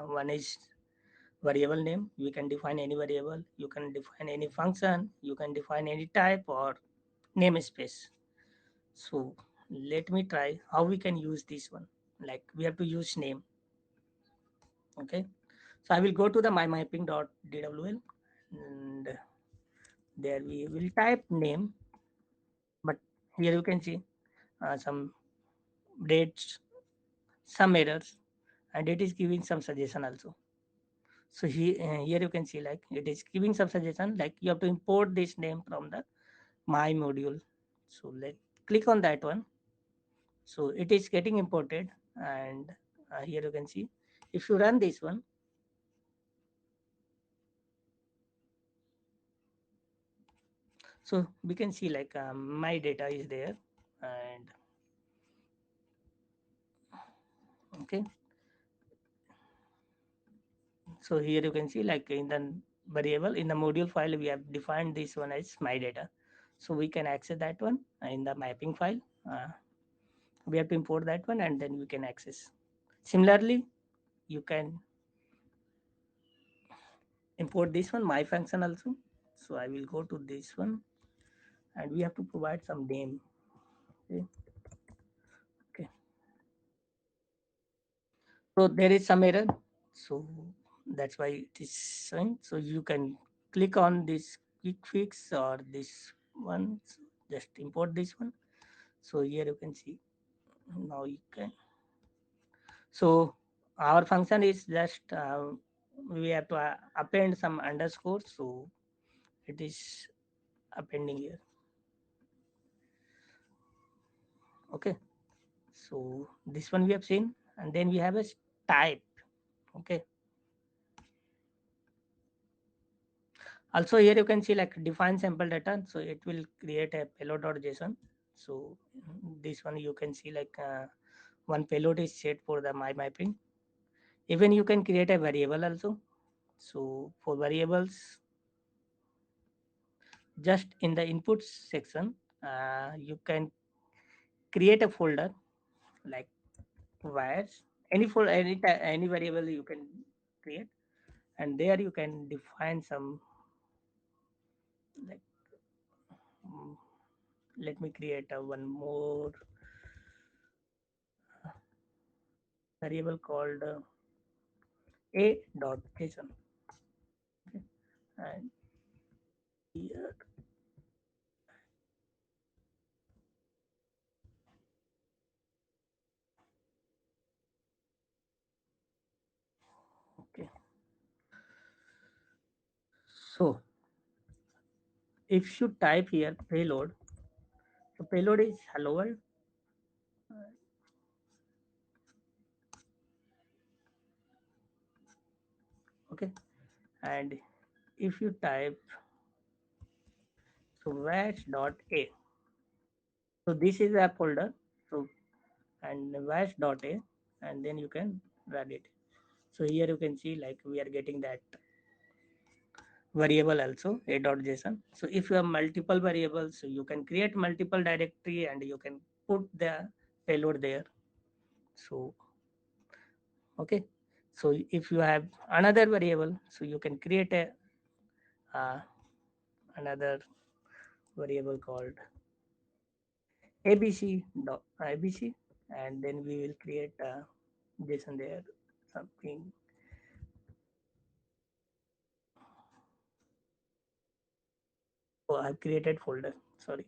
One is variable name. We can define any variable. You can define any function. You can define any type or namespace. So let me try how we can use this one. Like we have to use name. Okay. So I will go to the mymapping.dwl and there we will type name. But here you can see some dates, some errors, and it is giving some suggestion also. So here you can see like it is giving some suggestion like you have to import this name from the my module. So let click on that one. So it is getting imported, and here you can see if you run this one. So we can see like my data is there, and okay. So here you can see like in the variable in the module file we have defined this one as my data. So we can access that one in the mapping file. We have to import that one and then we can access. Similarly, you can import this one my function also. So I will go to this one and we have to provide some name. Okay. Okay. So there is some error. So that's why it is showing. So you can click on this quick fix or this one. So just import this one. So here you can see now you can. So our function is just we have to append some underscore. So it is appending here. Okay. So this one we have seen, and then we have a type. Okay. Also here you can see like define sample data. So it will create a payload.json. So this one you can see like one payload is set for the my mapping. Even you can create a variable also. So for variables, just in the input section, you can create a folder like wires. Any folder, any variable you can create, and there you can define some like mm, let me create a one more variable called a.json. Okay. And here, okay. So if you type here payload, so payload is hello world. Okay. And if you type so vash.a, so this is a folder. So and vash.a, and then you can run it. So here you can see like we are getting that variable also a.json. So if you have multiple variables, so you can create multiple directory and you can put the payload there. So okay. So if you have another variable, so you can create a another variable called abc, and then we will create json there something. Oh, I've created folder. Sorry.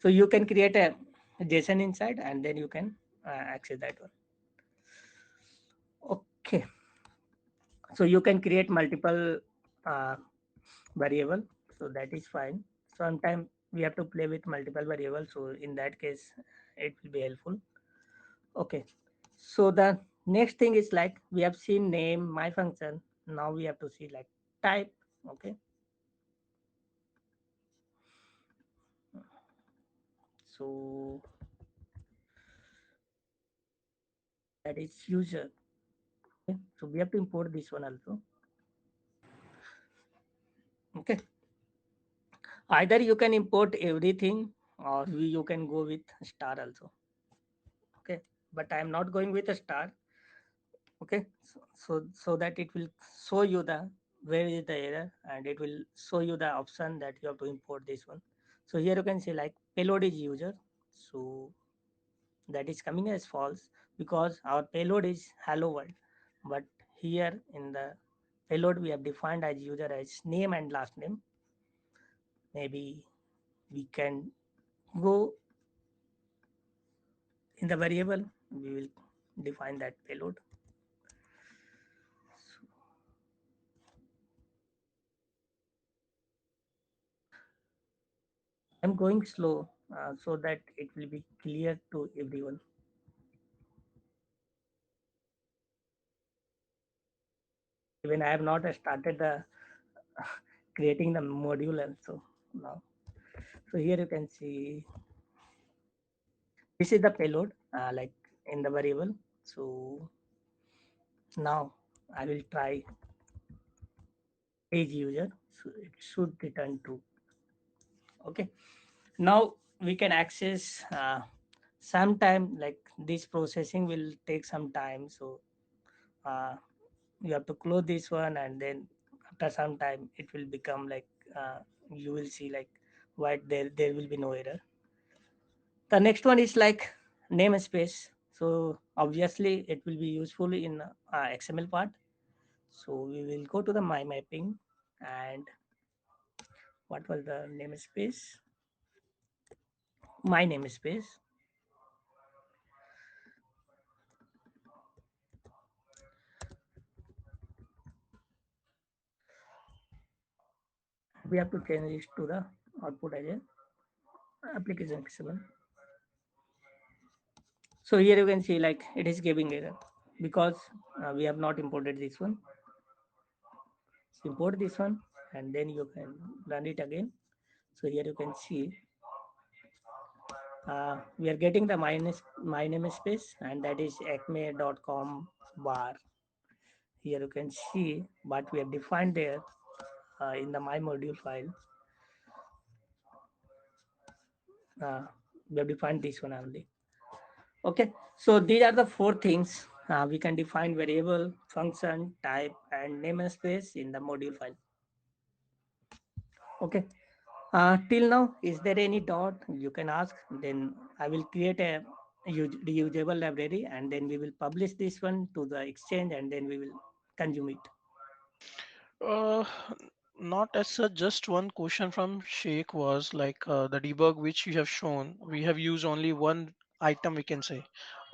So you can create a JSON inside, and then you can access that one. Okay. So you can create multiple uh, variable. So that is fine. Sometimes we have to play with multiple variables. So in that case, it will be helpful. Okay. So the next thing is like we have seen name, my function. Now we have to see like type. Okay. So that is user. Okay. So we have to import this one also. Okay. Either you can import everything or you can go with star also. Okay. But I am not going with a star. Okay. So that it will show you the where is the error, and it will show you the option that you have to import this one. So here you can see like payload is user. So that is coming as false because our payload is hello world, but here in the payload we have defined as user as name and last name. Maybe we can go in the variable, we will define that payload. I'm going slow so that it will be clear to everyone. Even I have not started the creating the module also now. So here you can see this is the payload like in the variable. So now I will try page user, so it should return true. Okay, now we can access sometime like this processing will take some time. So uh, you have to close this one, and then after some time it will become like you will see like what there will be no error. The next one is like namespace. So obviously it will be useful in XML part. So we will go to the my mapping, and what was the namespace? My namespace. We have to change this to the output as a application XML. So here you can see like it is giving error because we have not imported this one. Import this one, and then you can run it again. So here you can see we are getting the my namespace, and that is acme.com bar. Here you can see what we have defined there in the my module file. uh, we have defined this one only. Okay, so these are the four things we can define: variable, function, type, and namespace in the module file. Okay, till now is there any doubt you can ask? Then I will create a reusable library, and then we will publish this one to the exchange, and then we will consume it. Uh, Not as such. Just one question from Sheikh was like the debug which you have shown. We have used only one item, we can say,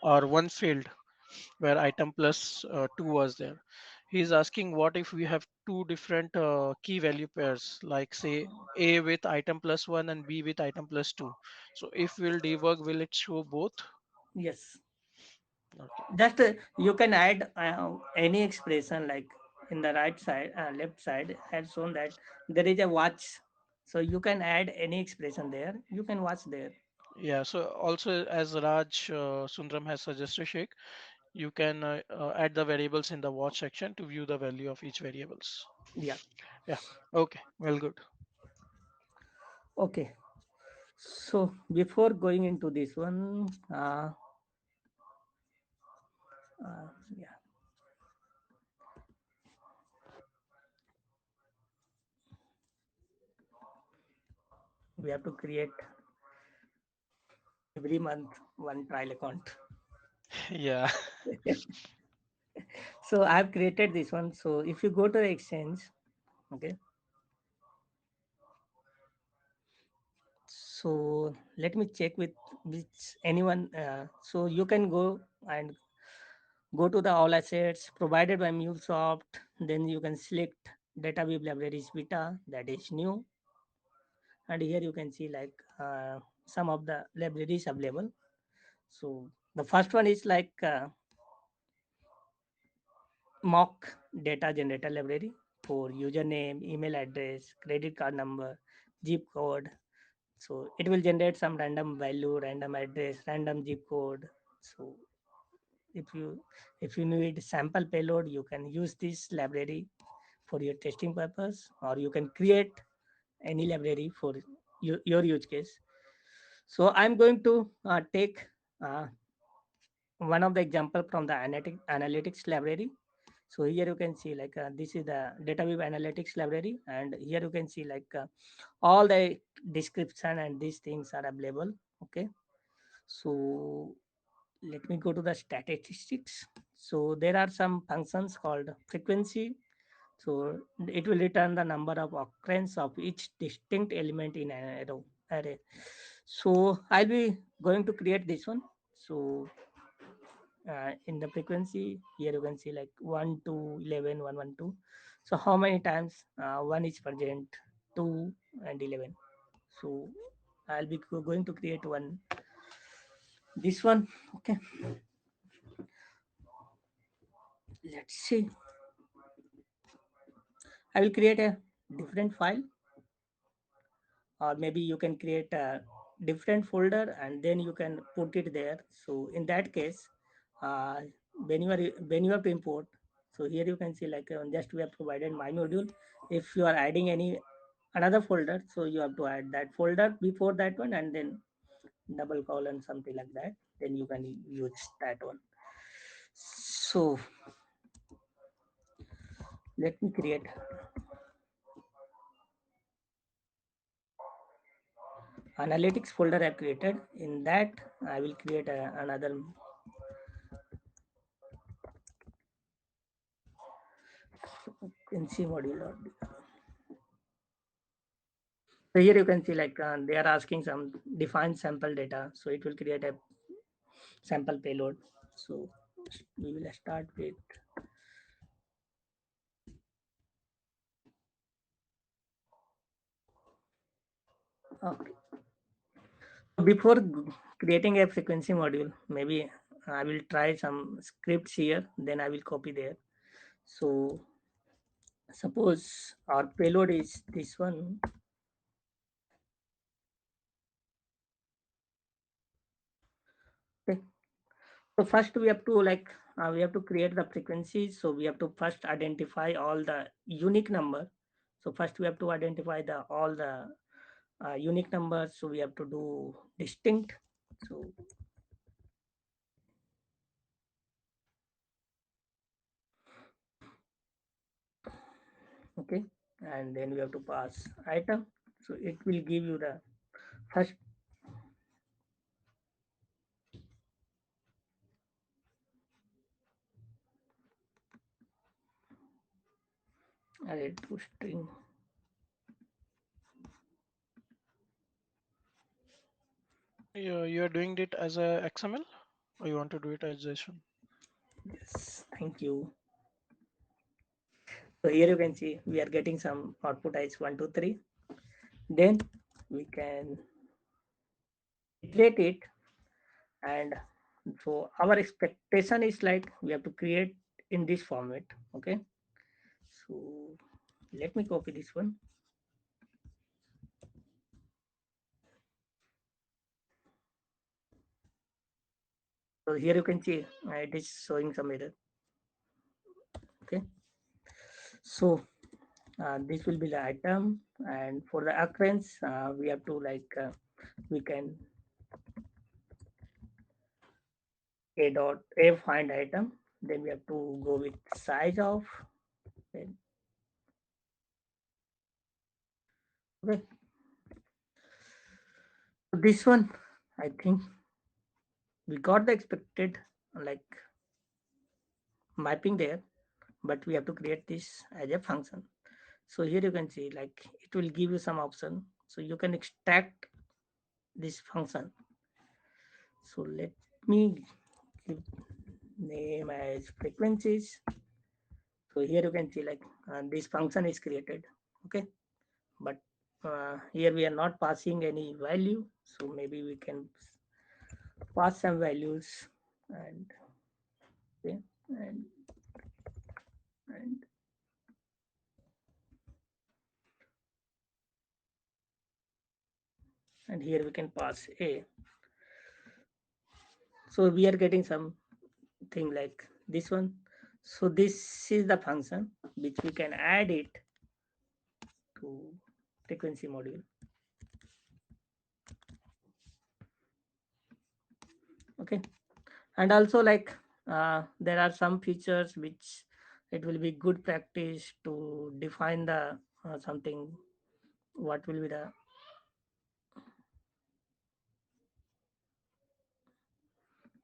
or one field where item plus two was there. He's asking what if we have two different key value pairs, like say A with item plus one and B with item plus two. So if we'll debug, will it show both? Yes, Okay. just you can add any expression like in the right side, left side has shown that there is a watch. So you can add any expression there, you can watch there. Yeah. So also as Raj Sundram has suggested, Sheikh, you can add the variables in the watch section to view the value of each variables. Yeah. Yeah. Okay. Well, good. Okay, so before going into this one, yeah, we have to create every month one trial account. Yeah. So I have created this one. So if you go to the exchange, okay, So let me check with which anyone. So you can and go to the all assets provided by MuleSoft. Then you can select DataWeave libraries beta, that is new, and here you can see like some of the libraries available. So the first one is like mock data generator library for username, email address, credit card number, zip code. So it will generate some random value, random address, random zip code. So if you if you need sample payload, you can use this library for your testing purpose, or you can create any library for your use case. So I'm going to take uh, one of the example from the analytics library. So here you can see like this is the DataWeave analytics library, and here you can see like all the description and these things are available. Okay, so let me go to the statistics. So there are some functions called frequency. So it will return the number of occurrence of each distinct element in an array. So I'll be going to create this one. So in the frequency here you can see like 1 to 11, 1, 1, 2. So how many times 1 is present, 2 and 11. So I'll be going to create one, this one. Okay, let's see. I will create a different file, or maybe you can create a different folder and then you can put it there. So in that case, uh, when you have to import, so here you can see like just we have provided my module. If you are adding any another folder, so you have to add that folder before that one and then double colon something like that, then you can use that one. So let me create analytics folder I've created. In that I will create another NC module. So here you can see like they are asking some define sample data. So it will create a sample payload. So we will start with, okay. Before creating a frequency module, maybe I will try some scripts here, then I will copy there. So suppose our payload is this one. Okay. So first we have to like we have to create the frequencies. So we have to first identify all the unique number. So first we have to identify the all the unique numbers. So we have to do distinct. So okay, and then we have to pass item. So it will give you the first array to string. You are doing it as a XML, or you want to do it as JSON? Yes, thank you. So here you can see we are getting some output as 1, 2, 3. Then we can iterate it, and so our expectation is like we have to create in this format. Okay, so let me copy this one. So here you can see it is showing some error. Okay, so this will be the item, and for the occurrence we have to like we can a dot a find item, then we have to go with size of, then okay. This one I think we got the expected like mapping there, but we have to create this as a function. So here you can see like it will give you some option, so you can extract this function. So let me give name as frequencies. So here you can see like this function is created. Okay, but here we are not passing any value, so maybe we can pass some values. And okay, and and and here we can pass a. So we are getting something like this one. So this is the function which we can add it to frequency module. Okay, and also like there are some features which it will be good practice to define the something. What will be the,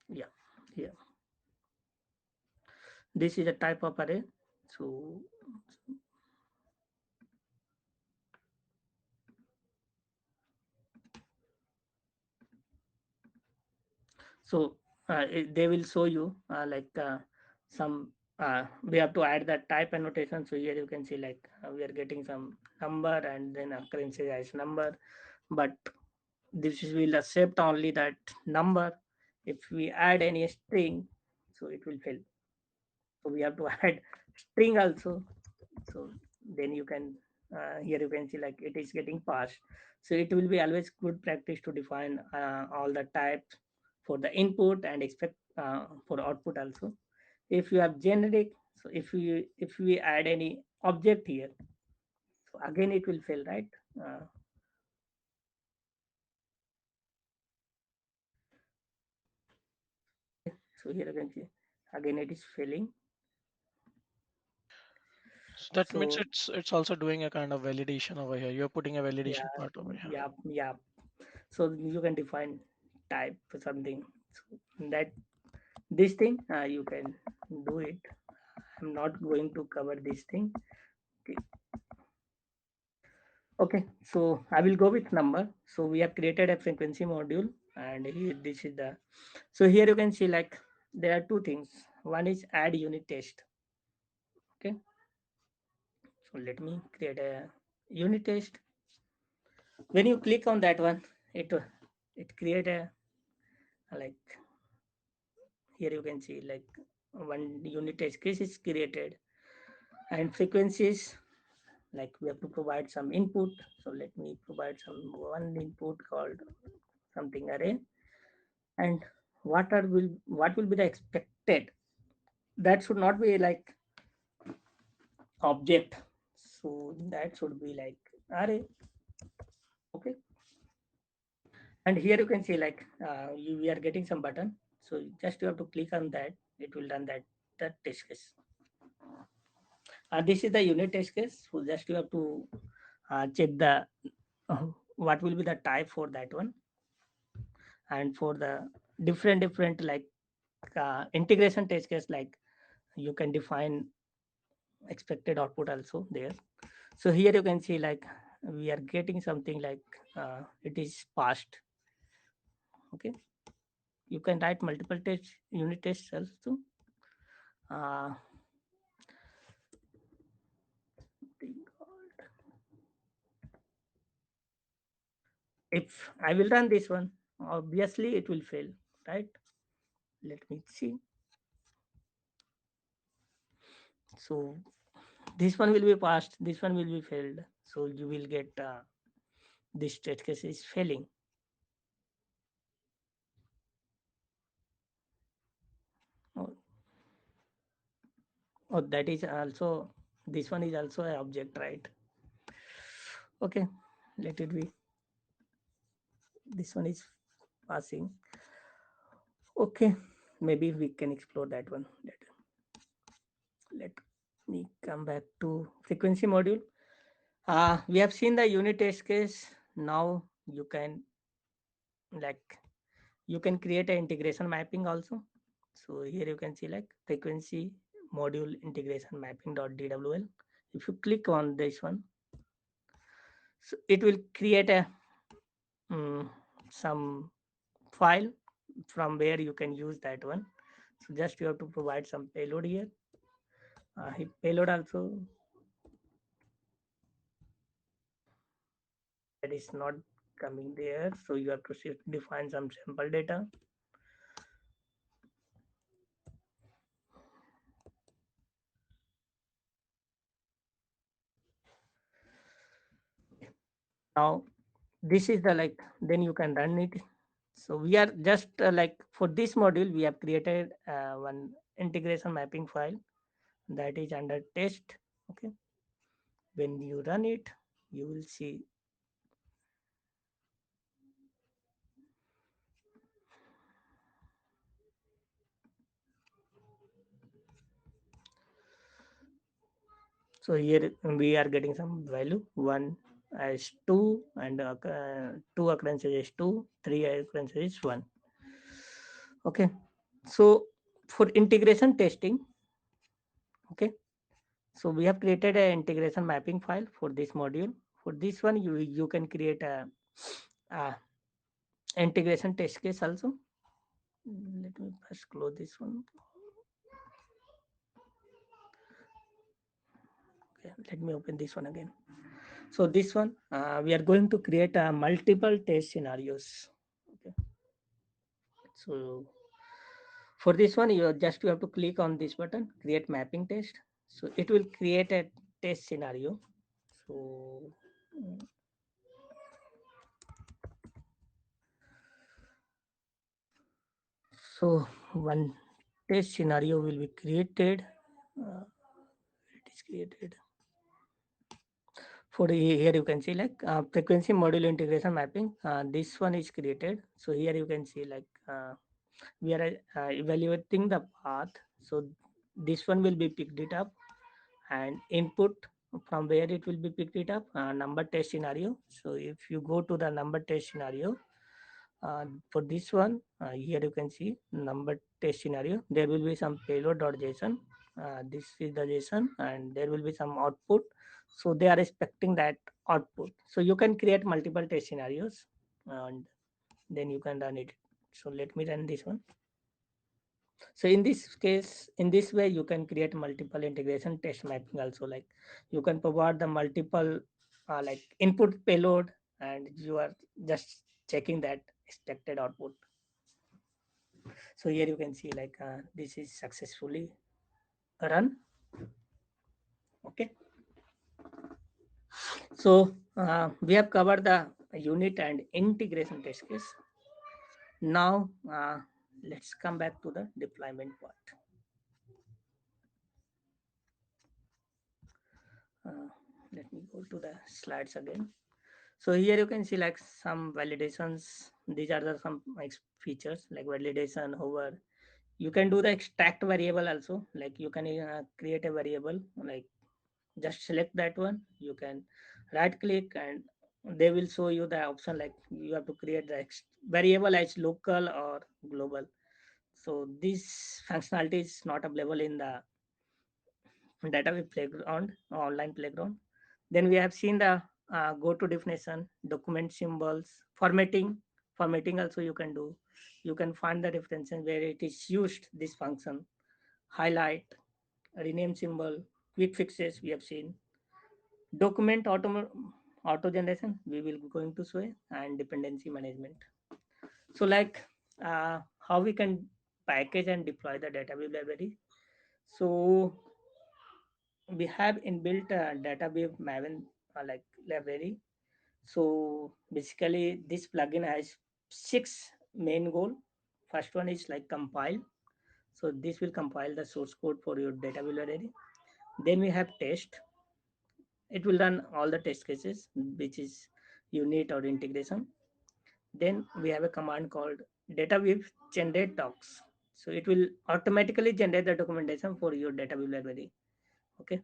yeah, here this is a type of array. So so they will show you some we have to add that type annotation. So here you can see like we are getting some number and then occurrence as number, but this will accept only that number. If we add any string, so it will fail. So we have to add string also. So then you can here you can see like it is getting passed. So it will be always good practice to define all the types for the input and expect for output also. If you have generic, so if we add any object here, so again it will fail, right? So here you can see again it is failing. So that means So it's also doing a kind of validation over here. You're putting a validation yeah, part over here. yeah. So you can define type for something. So that this thing you can do it. I'm not going to cover this thing. Okay. Okay, so I will go with number. So we have created a frequency module, and here this is the. So here you can see like there are two things. One is add unit test. Okay, so let me create a unit test. When you click on that one, it create a like, here you can see like one unit test case is created, and frequencies like we have to provide some input. So let me provide some one input called something array, and what will be the expected. That should not be like object, so that should be like array. Okay, and here you can see like we are getting some button. So just you have to click on that, it will run that test case. This is the unit test case. So just you have to check the what will be the type for that one, and for the different like integration test case, like you can define expected output also there. So here you can see like we are getting something like it is passed. Okay, you can write multiple test unit tests also. uh, if I will run this one, obviously it will fail, right? Let me see. So this one will be passed, this one will be failed. So you will get this test case is failing. Oh, oh, that is also, this one is also an object, right? Okay, let it be. This one is passing. Okay, maybe we can explore that one later. Let me come back to frequency module. We have seen the unit test case. Now you can like you can create an integration mapping also. So here you can see like frequency module integration mapping .dwl. If you click on this one, so it will create a um, some file from where you can use that one. So just you have to provide some payload here. Hit payload also, that is not coming there, so you have to define some sample data. Now this is the like, then you can run it. So we are just like for this module we have created one integration mapping file that is under test. Okay, when you run it you will see. So here we are getting some value, 1 as 2 and 2 occurrences is 2, 3 occurrences is 1. Okay, so for integration testing, okay, so we have created an integration mapping file for this module. For this one you can create a integration test case also. Let me first close this one. Okay, let me open this one again. So this one we are going to create multiple test scenarios. Okay, so for this one you have to click on this button, create mapping test. So it will create a test scenario. So so one test scenario will be created. It is created for here you can see like frequency module integration mapping. This one is created. So here you can see like we are evaluating the path. So this one will be picked it up, and input from where it will be picked it up, number test scenario. So if you go to the number test scenario, for this one here you can see number test scenario, there will be some payload.json. This is the json and there will be some output. So they are expecting that output. So you can create multiple test scenarios and then you can run it. So let me run this one. So in this case, in this way you can create multiple integration test mapping also. Like you can provide the multiple like input payload and you are just checking that expected output. So here you can see like this is successfully run. Okay, so we have covered the unit and integration test case. Now let's come back to the deployment part. Let me go to the slides again. So here you can see like some validations. These are the some features like validation, hover. You can do the extract variable also. Like you can create a variable, like just select that one. You can right click and they will show you the option like you have to create the variable as local or global. So this functionality is not available in the DataWeave playground, online playground. Then we have seen the go to definition, document symbols, formatting. Formatting also you can do. You can find the references where it is used, this function. Highlight, rename symbol, quick fixes we have seen. Document auto generation we will be going to show, and dependency management. So like how we can package and deploy the DataWeave library. So we have inbuilt DataWeave Maven like library. So basically, this plugin has 6 main goal. First one is like compile. So this will compile the source code for your DataWeave library. Then we have test. It will run all the test cases, which is unit or integration. Then we have a command called DataWeave generate docs. So it will automatically generate the documentation for your DataWeave library. Okay.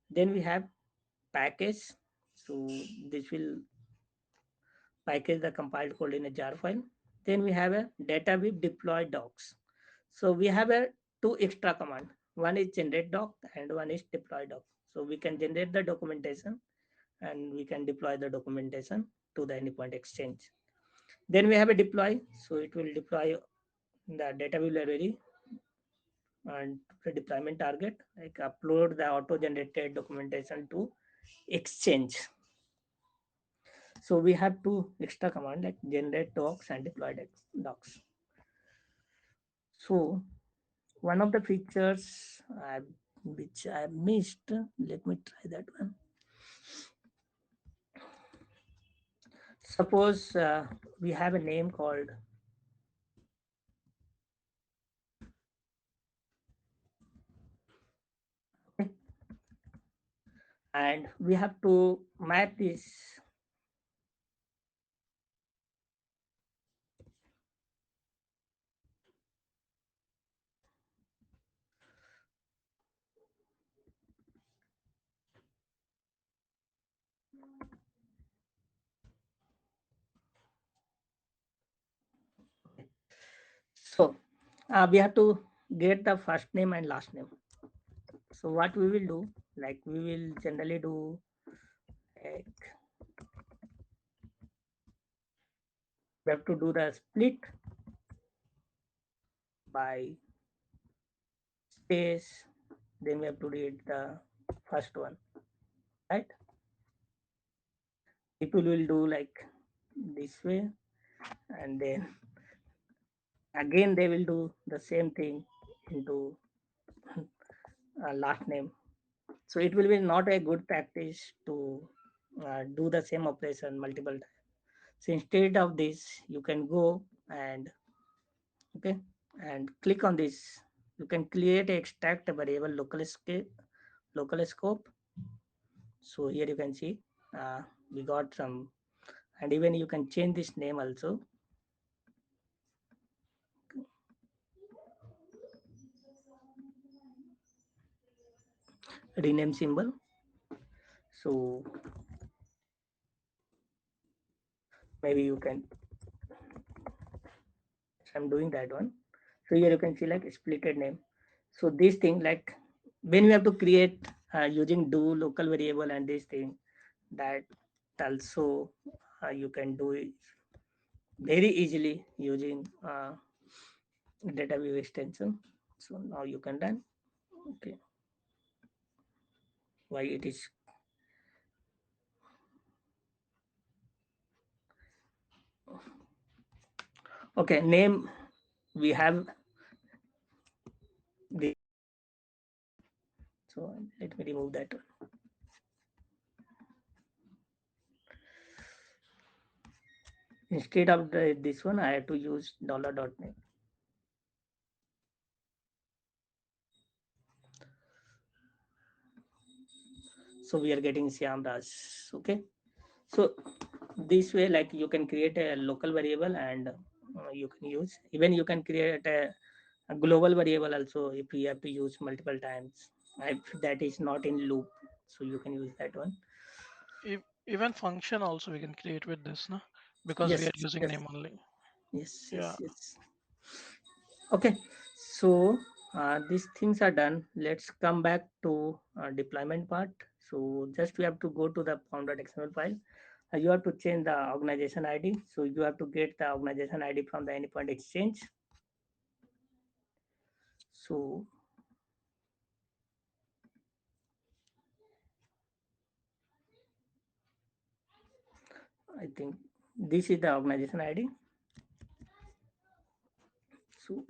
Then we have package. So this will package the compiled code in a jar file. Then we have a DataWeave deploy docs. So we have a two extra command. One is generate doc and one is deploy doc. So we can generate the documentation and we can deploy the documentation to the endpoint exchange. Then we have a deploy, so it will deploy the DataWeave library and the deployment target, like upload the auto-generated documentation to Exchange. So we have two extra command like generate docs and deploy docs. So one of the features which I missed, let me try that one. Suppose we have a name called, and we have to map this. So we have to get the first name and last name. So what we will do, like we will generally do, like we have to do the split by space, then we have to read the first one, right? People will do like this way, and then again they will do the same thing into last name. So it will be not a good practice to do the same operation multiple times. So instead of this, you can go and okay and click on this. You can create a extract a variable local scope. So here you can see we got some, and even you can change this name also. Rename symbol. So maybe you can, I'm doing that one. So here you can see like splitted name. So this thing, like when we have to create using do local variable and this thing, that also you can do it very easily using DataWeave extension. So now you can run. Okay, why it is okay? Name we have the, so let me remove that one. Instead of this one, I have to use $.name. So we are getting Siam Raj. Okay, so this way, like you can create a local variable and you can use, even you can create a global variable also if you have to use multiple times, if that is not in loop, so you can use that one. Even function also we can create with this, no? Because we Yes, are using yes, name only. yes, Yeah. yes, yes. Okay, so these things are done. Let's come back to deployment part. So just we have to go to the pom.xml file. You have to change the organization ID. So you have to get the organization ID from the endpoint exchange. So I think this is the organization ID. So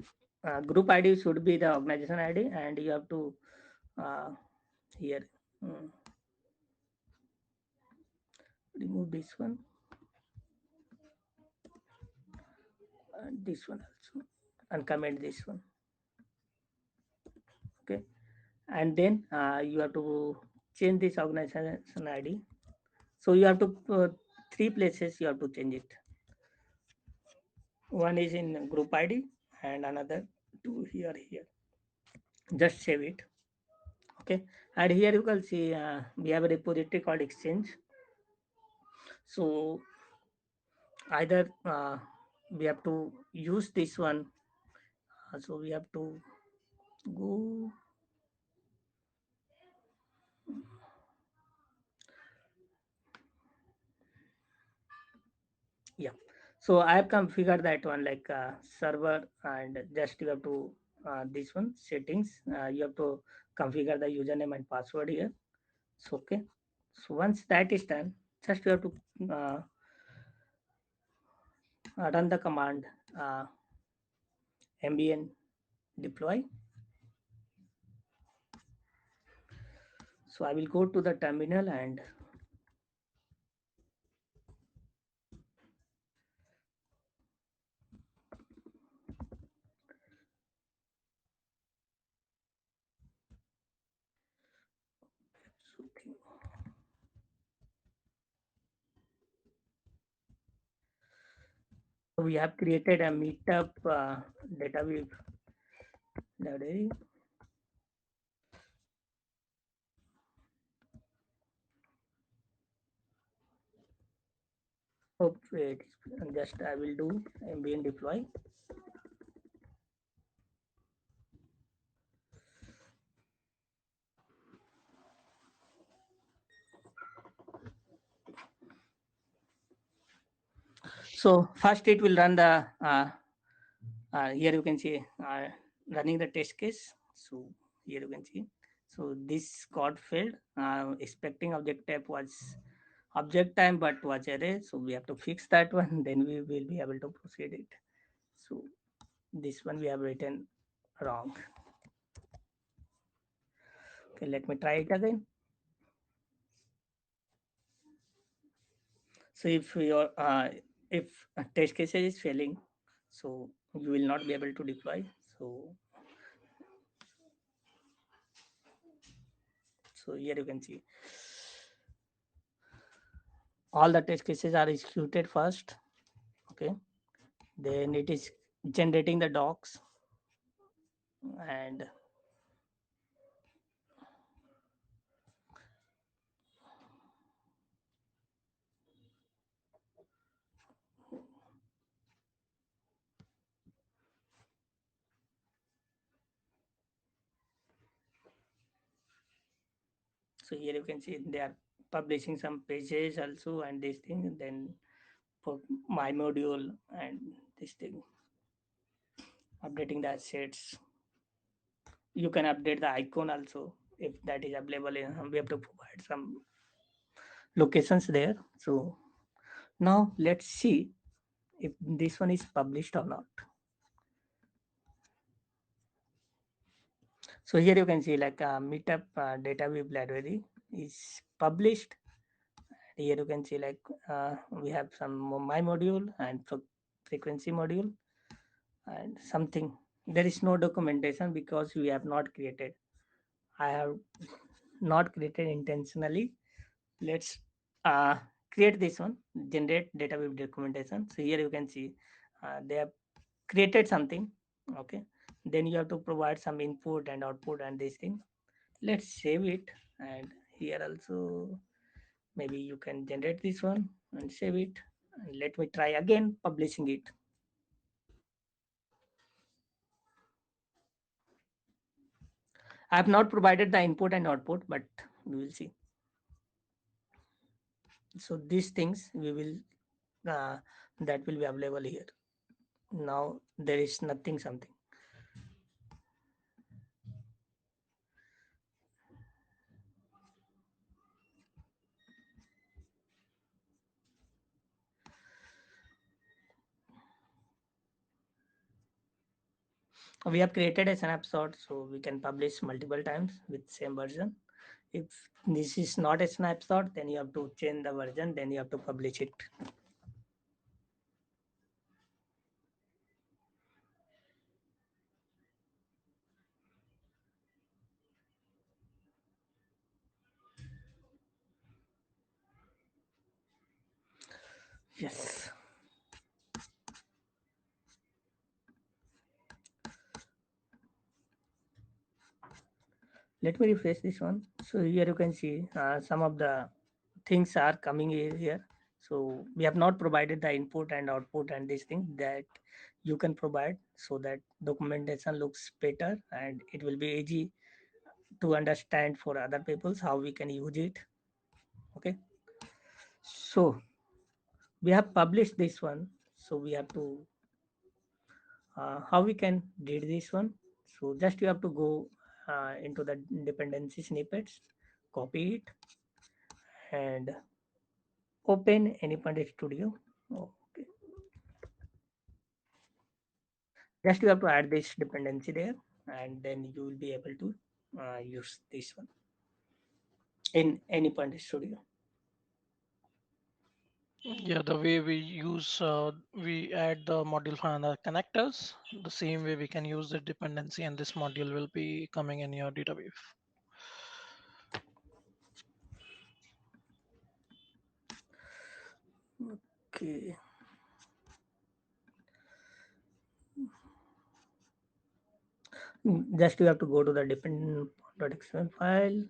group ID should be the organization ID, and you have to uh, here remove this one and this one also, and comment this one. Okay, and then you have to change this organization ID. So you have to three places you have to change it. One is in group ID and another two here. Just save it. Okay, and here you can see we have a repository called exchange. So either we have to use this one, so we have to go, yeah. So I have configured that one like server, and just you have to this one settings. You have to configure the username and password here. So okay. So once that is done, just you have to uh, run the command uh, mbn deploy. So I will go to the terminal and okay. We have created a meetup DataWeave library. Hope it just I will do ambient deploy. So first it will run the here you can see running the test case. So here you can see. So this code failed. Expecting object type was object time but was array. So we have to fix that one. Then we will be able to proceed it. So this one we have written wrong. Okay, let me try it again. So if a test case is failing, so you will not be able to deploy. So here you can see all the test cases are executed first. Okay, then it is generating the docs, and so here you can see they are publishing some pages also and this thing. Then for my module and this thing, updating the assets. You can update the icon also if that is available. We have to provide some locations there. So now let's see if this one is published or not. So here you can see like Meetup DataWeave library is published. Here you can see like we have some my module and frequency module and something. There is no documentation because we have not created. I have not created intentionally. Let's uh, create this one, generate DataWeave documentation. So here you can see they have created something. Okay, then you have to provide some input and output and this thing. Let's save it, and here also maybe you can generate this one and save it, and let me try again publishing it. I have not provided the input and output, but we will see. So these things we will that will be available here. Now there is nothing something. We have created a snapshot, so we can publish multiple times with same version. If this is not a snapshot, then you have to change the version, then you have to publish it. Yes. Let me refresh this one. So here you can see some of the things are coming here. So we have not provided the input and output and this thing that you can provide, so that documentation looks better and it will be easy to understand for other peoples how we can use it. Okay, so we have published this one. So we have to how we can read this one. So just you have to go into the dependency snippets, copy it, and open Anypoint Studio. Okay. Just you have to add this dependency there, and then you will be able to use this one in Anypoint Studio. Yeah, the way we use, we add the module finder connectors, the same way we can use the dependency, and this module will be coming in your DataWeave. Okay. Just you have to go to the dependent.xml file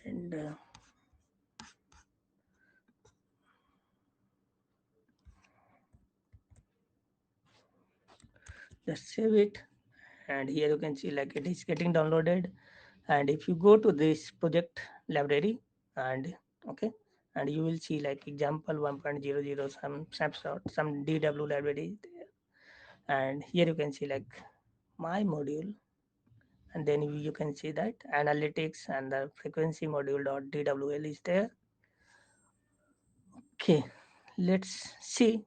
and just save it. And here you can see like it is getting downloaded. And if you go to this project library and okay, and you will see like example 1.00 some snapshot, some DW library there. And here you can see like my module, and then you can see that analytics and the frequency module.dwl is there. Okay, let's see,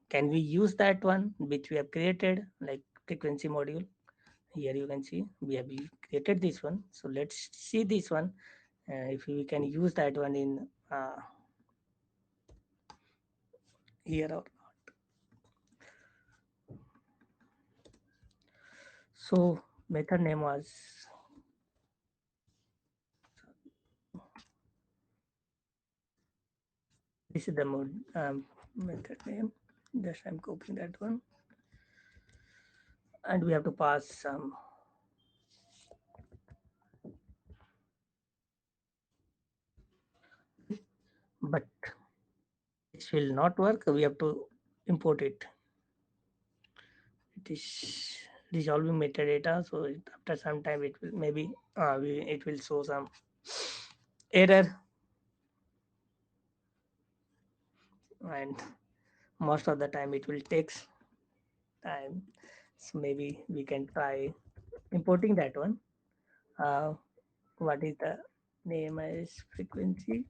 can we use that one which we have created, like frequency module. Here you can see we have created this one. So let's see this one if we can use that one in here or not. So method name was, this is the mode method name. Just I'm copying that one, and we have to pass some. But this will not work. We have to import it. It is resolving metadata. So after some time, it will maybe it will show some error, and most of the time it will take time. So maybe we can try importing that one. What is the name is frequency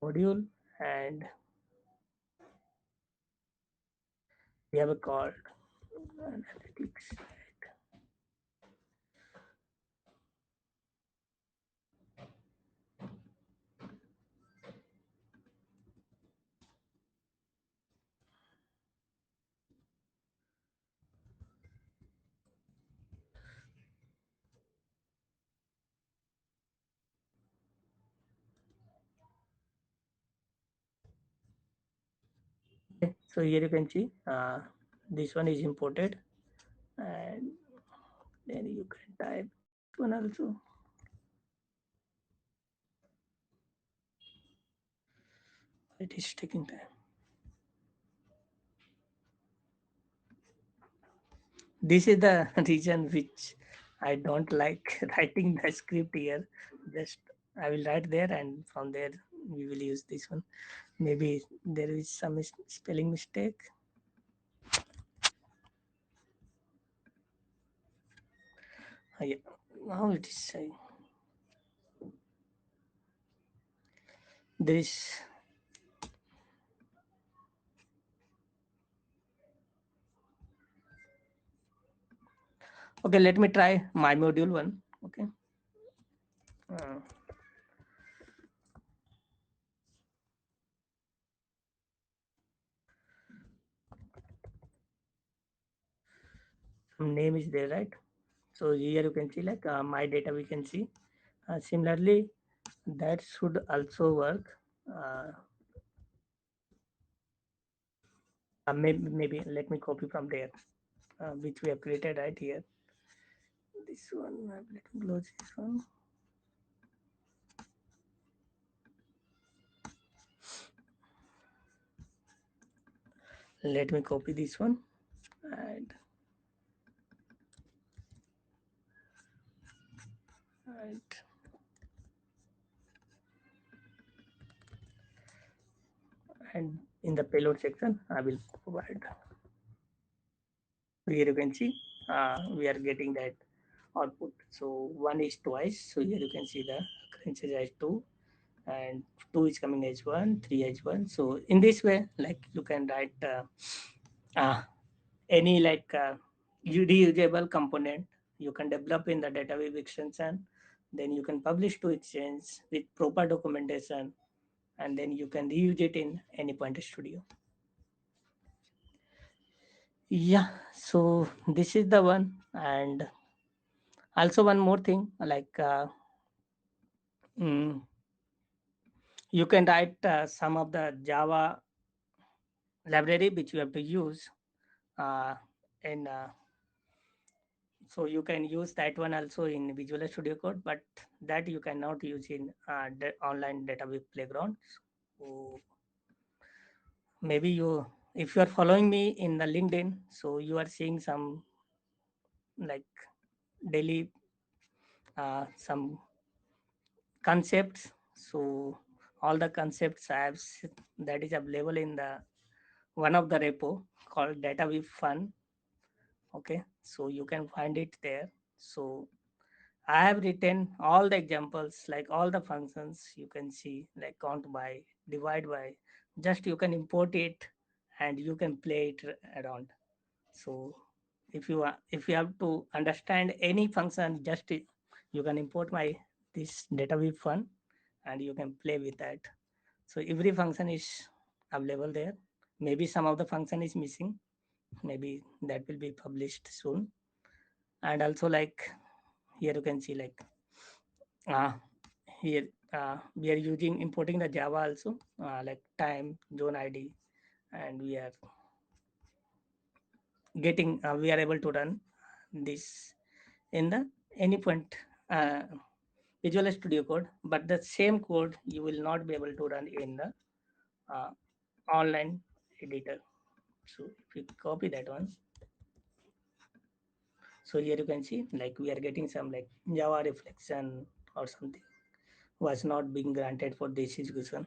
module, and we have a called analytics. Okay, so here you can see this one is imported, and then you can type this one also. It is taking time. This is the reason which I don't like writing the script here. Just I will write there, and from there we will use this one. Maybe there is some spelling mistake. Yeah. Now it is saying this. Okay, let me try my module one. Okay. Uh, some name is there, right? So here you can see like my data we can see. Similarly, that should also work. Maybe let me copy from there, which we have created right here. This one, let me close this one. Let me copy this one, and and in the payload section I will provide. So here you can see we are getting that output. So 1 is twice. So here you can see the occurrences as 2, and 2 is coming as 1, 3 as 1. So in this way, like you can write uh, any like reusable component you can develop in the DataWeave extension. Then you can publish to exchange with proper documentation, and then you can reuse it in any Pointer Studio. Yeah, so this is the one. And also one more thing, like mm, you can write some of the Java library which you have to use uh, in so you can use that one also in Visual Studio Code, but that you cannot use in the online database playground. So maybe you, if you are following me in the LinkedIn, so you are seeing some like daily some concepts. So all the concepts that is available in the one of the repo called DataWeave Fun. Okay, so you can find it there. So I have written all the examples, like all the functions you can see, like count by, divide by. Just you can import it and you can play it around. So if you have to understand any function, just you can import my this DataWeave fun and you can play with that. So every function is available there. Maybe some of the function is missing. Maybe that will be published soon. And also like here you can see like uh, here we are using importing the Java also like time zone ID, and we are able to run this in the any point uh, Visual Studio Code, but the same code you will not be able to run in the uh, online editor. So if you copy that one, so here you can see like we are getting some like Java reflection or something was not being granted for this execution.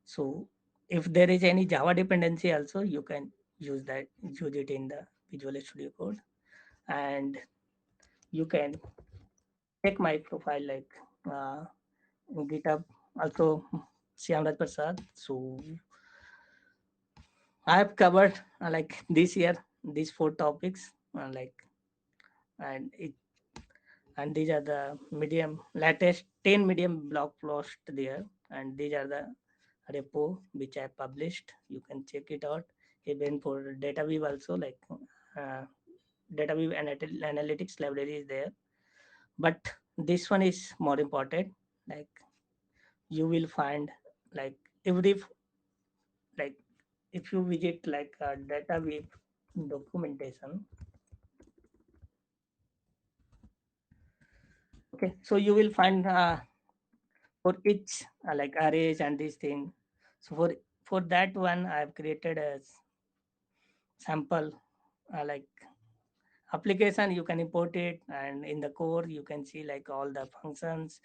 So if there is any Java dependency also, you can use it in the Visual Studio Code. And you can check my profile like uh, in GitHub also, Shyamraj Prasad. So I have covered like this year these 4 topics like and it and these are the medium latest 10 medium blog posts there, and these are the repo which I published. You can check it out. Even for DataWeave also, like uh, DataWeave analytics library is there, but this one is more important. Like you will find like every like if you visit like DataWeave documentation. Okay, so you will find for each like arrays and this thing. So for that one I have created a sample like application. You can import it, and in the core you can see like all the functions,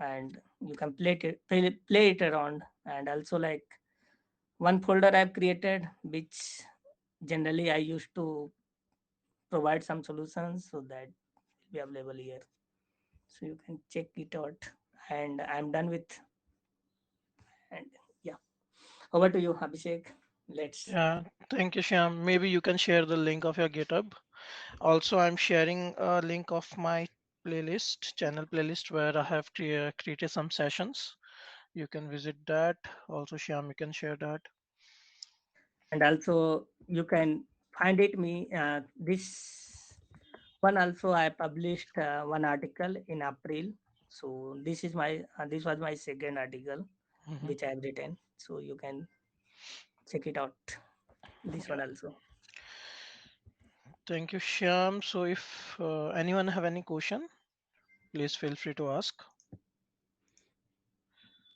and you can play it around. And also like one folder I've created which generally I used to provide some solutions, so that will be available here. So you can check it out. And I'm done with. And yeah, over to you, Abhishek. Let's. Yeah, thank you, Shyam. Maybe you can share the link of your GitHub. Also, I'm sharing a link of my channel playlist, where I have created some sessions. You can visit that. Also, Shyam, you can share that. And also you can find it me this one also I published one article in April. So this was my second article Mhm. which I have written, so you can check it out, this one Yeah, also. thank you, Shyam. So, if anyone have any question, please feel free to ask.